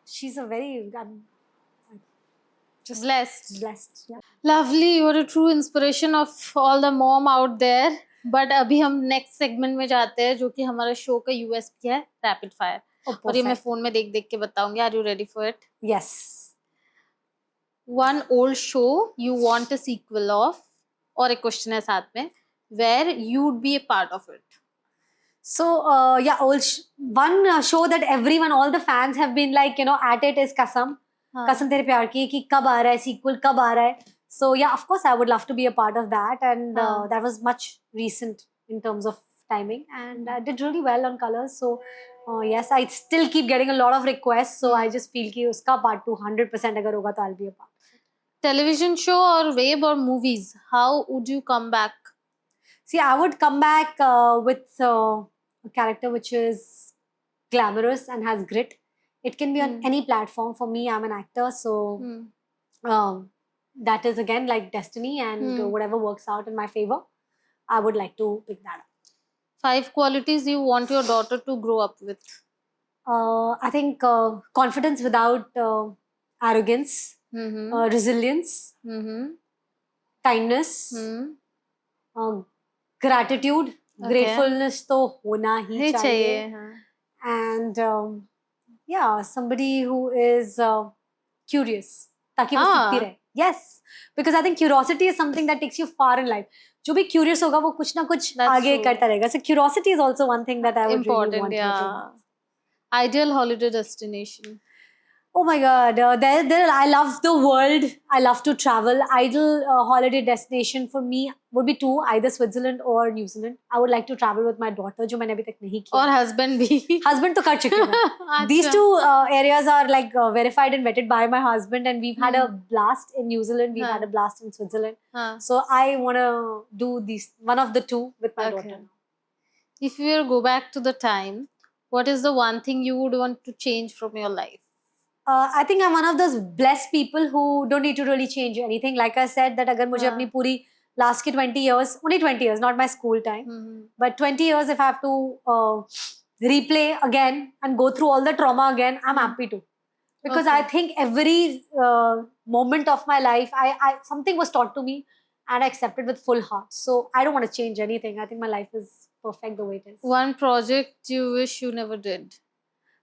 she's a very Blessed. Yeah. Lovely. You are a true inspiration of all the mom out there. But अभी हम next segment में जाते हैं, जो कि हमारा show का USP है, रैपिड फायर। Oh, और ये मैं perfect. फोन में देख देख के बताऊंगी। Are you ready for it? Yes. One old show you want a sequel of, और एक क्वेश्चन है साथ में, where you would be a part of it. So, yeah, one show that everyone, all the fans have been like, at it is Kasam. हाँ, कसम तेरे प्यार की कि कब आ रहा है सीक्वल, कब आ रहा है. So yeah, of course I would love to be a part of that, and हाँ. that was much recent in terms of timing, and I did really well on colors. So yes, I still keep getting a lot of requests, so I just feel कि उसका part 200% अगर होगा तो I'll be a part. Television show और web और movies, how would you come back? See, I would come back with a character which is glamorous and has grit. It can be on Hmm. any platform. For me, I'm an actor, so that is again like destiny, and whatever works out in my favor, I would like to pick that up. 5 qualities you want your daughter to grow up with. I think confidence without arrogance, resilience, kindness, gratitude, gratefulness तो होना ही चाहिए. हाँ. And yeah, somebody who is curious, ताकि वो हाँ. सीखती रहे. Yes, because I think curiosity is something that takes you far in life. जो भी curious होगा वो कुछ ना कुछ That's आगे true. करता रहेगा. So curiosity is also one thing that I would really Important, want her to yeah. have. Ideal holiday destination. Oh my God, I love the world. I love to travel. Ideal holiday destination for me would be two, either Switzerland or New Zealand. I would like to travel with my daughter, जो मैंने अभी तक नहीं किया. और husband भी. Husband तो कर चुकी हूँ मैं. These two areas are like verified and vetted by my husband, and we've had a blast in New Zealand. We've had a blast in Switzerland. So I want to do one of the two with my daughter. If you were to go back to the time, what is the one thing you would want to change from your life? I think I'm one of those blessed people who don't need to really change anything. Like I said, that अगर मुझे अपनी पूरी last के 20 years, only 20 years, not my school time, but 20 years if I have to replay again and go through all the trauma again, I'm happy to. Because I think every moment of my life, something was taught to me and I accepted with full heart. So I don't want to change anything. I think my life is perfect the way it is. One project you wish you never did?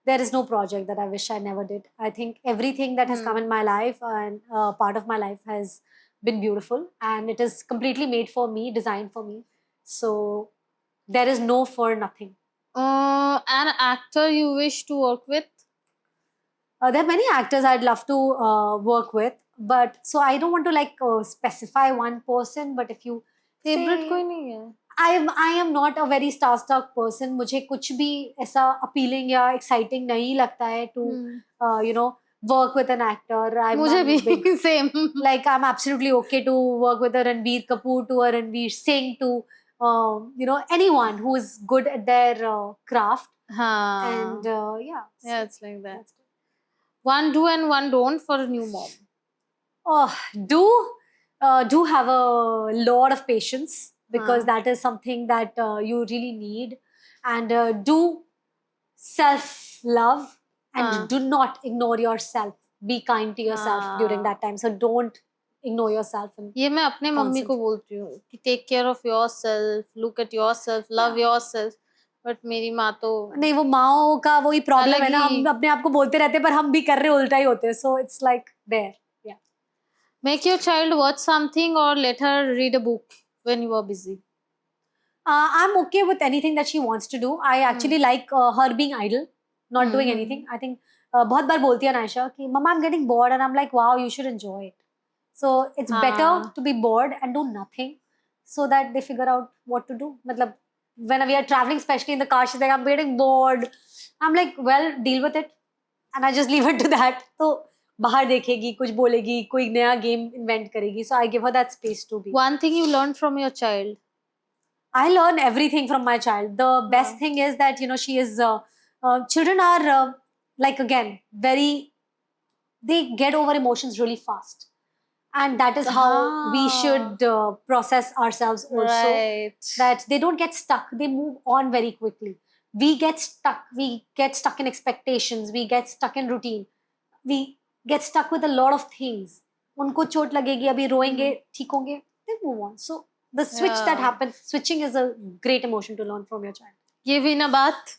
There is no project that I wish I never did. I think everything that has come in my life and part of my life has been beautiful, and it is completely made for me, designed for me. So there is no for nothing. An actor you wish to work with? There are many actors I'd love to work with, but so I don't want to like specify one person. But if you favorite कोई नहीं है? I am not a very star-struck person. मुझे कुछ भी ऐसा appealing या exciting नहीं लगता है to work with an actor. मुझे भी same. Like I'm absolutely okay to work with a Ranbir Kapoor, to a Ranveer Singh, to anyone who is good at their craft. And yeah, it's like that. One do and one don't for a new mom. Do have a lot of patience, because that is something that you really need, and do self-love, and do not ignore yourself. Be kind to yourself during that time. So don't ignore yourself. ये मैं अपने mummy को बोलती हूँ कि take care of yourself, look at yourself, love yourself. But मेरी माँ तो नहीं, वो माँओं का वही प्रॉब्लम है ना, हम अपने आप को बोलते रहते हैं पर हम भी कर रहे उल्टा ही होते हैं. So it's like there. Yeah. Make your child watch something or let her read a book when you are busy. I'm okay with anything that she wants to do. I actually like her being idle, not doing anything. I think बहुत बार बोलती है नायशा कि Mama, I'm getting bored, and I'm like, wow, you should enjoy it. So it's better to be bored and do nothing, so that they figure out what to do. मतलब when we are traveling, especially in the car, she's like, I'm getting bored. I'm like, well, deal with it, and I just leave it to that. तो बाहर देखेगी, कुछ बोलेगी, कोई नया game invent करेगी. So I give her that space to be. One thing you learned from your child? I learn everything from my child. The best thing is that she is. Children are like, again, they get over emotions really fast, and that is how we should process ourselves also. Right. That they don't get stuck. They move on very quickly. We get stuck. We get stuck in expectations. We get stuck in routine. We get stuck with a lot of things. उनको चोट लगेगी, अभी रोएंगे, ठीक होंगे, they move on. So The switch that Yeah. happens, switching is a great emotion to learn from your child. ये भी ना बात.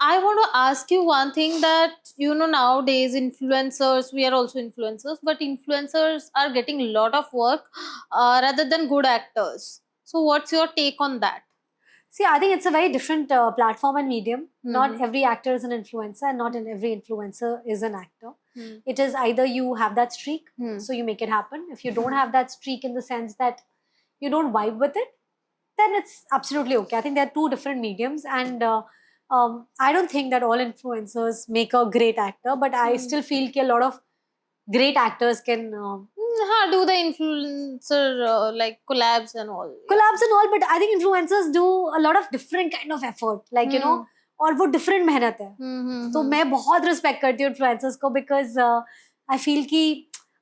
I want to ask you one thing that nowadays influencers, we are also influencers, but influencers are getting a lot of work rather than good actors. So what's your take on that? See, I think it's a very different platform and medium. Not Mhm. every actor is an influencer, and not every influencer is an actor. Hmm. It is either you have that streak, Hmm. so you make it happen. If you don't have that streak in the sense that you don't vibe with it, then it's absolutely okay. I think there are two different mediums, and I don't think that all influencers make a great actor, but I Hmm. still feel that a lot of great actors can How do the influencer like collabs and all? collabs and all, but I think influencers do a lot of different kind of effort, like you know, और वो different मेहनत है. तो मैं बहुत respect करती हूँ influencers को, बिकॉज आई फील कि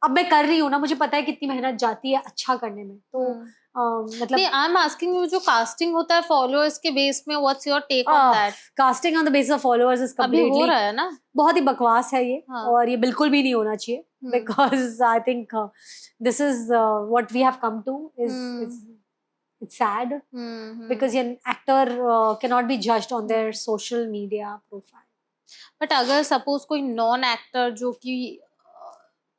अब मैं कर रही हूँ ना, मुझे पता है कितनी मेहनत जाती है अच्छा करने में. तो मतलब नहीं, आई एम आस्किंग यू, जो कास्टिंग होता है फॉलोअर्स के बेस में, what's your take on that? Casting on the basis of followers is अभी हो कम्प्लीटली रहा है ना? बहुत ही बकवास है ये. हाँ. और ये बिल्कुल भी नहीं होना चाहिए, Hmm. Because I think this is what we have come to. Is it's sad because an actor cannot be judged on their social media profile. But अगर सपोज कोई नॉन एक्टर जो कि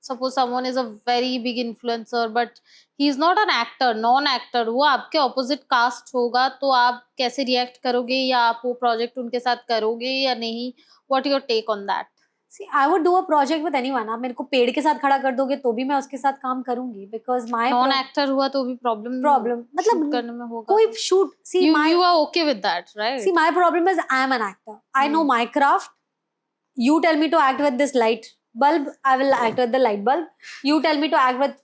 suppose someone is a very big influencer but he is not an actor, non actor, वो आपके opposite cast होगा, तो आप कैसे रिएक्ट करोगे, या आप वो प्रोजेक्ट उनके साथ करोगे या नहीं? What your take on that? See, I would do a project with anyone. आप मेरे को पेड़ के साथ खड़ा कर दोगे तो भी मैं उसके साथ काम करूंगी, because my नॉन एक्टर हुआ तो भी प्रॉब्लम मतलब करने में होगा. कोई shoot. See, you are okay with that, right? See, my problem is I am an actor. I know my craft. You tell me to act with this light bulb, I will act with the light bulb. You tell me to act with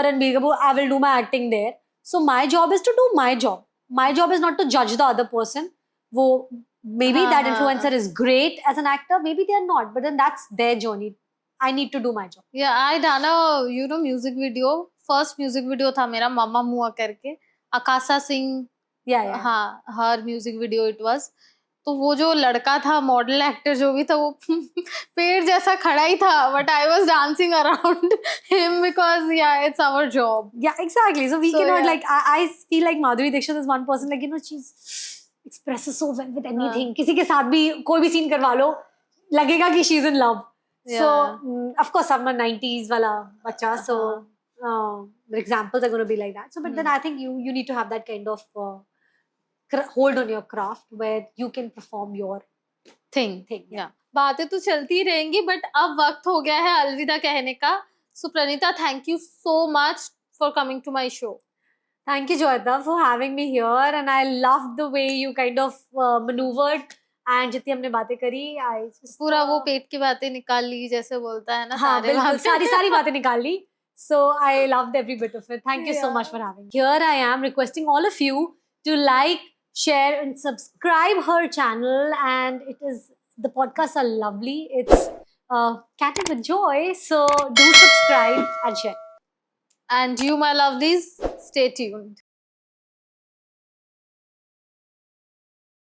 Ranbir Kapoor, I will do my acting there. So my job is to do my job. My job is not to judge the other person. वो maybe that influencer is great as an actor, maybe they are not, but then that's their journey. I need to do my job. Yeah, I done a music video. First music video था मेरा मामा मुआ करके, आकाशा Singh. Yeah. हाँ, हर music video it was. तो वो जो लड़का था, मॉडल एक्टर जो भी था, वो पेड़ जैसा खड़ा ही था, but I was dancing around him because it's our job. Yeah, exactly. So we So, cannot yeah. like I feel like Madhuri Dixit is one person, like you know, she's expresses so well with anything. किसी के साथ भी कोई भी scene करवा लो, लगेगा कि she's in love. So of course I'm a 90s वाला बच्चा, so the examples are going to be like that. So but then I think you need to have that kind of hold on your craft where you can perform your thing. Yeah. बातें तो चलती ही रहेंगी, but अब वक्त हो गया है अलविदा कहने का. So Praneeta, thank you so much for coming to my show. Thank you, Joyita, for having me here, and I loved the way you kind of maneuvered, and जितनी हमने बातें करी, I just पूरा वो पेट की बातें निकाल ली, जैसे बोलता है ना. हाँ, सारे बिल्कुल बातें. सारी बातें निकाल ली. So I loved every bit of it. Thank you so much for having me. Here I am requesting all of you to like, share, and subscribe her channel. And the podcasts are lovely. It's Catting with Joy. So do subscribe and share. And you, my lovelies, stay tuned.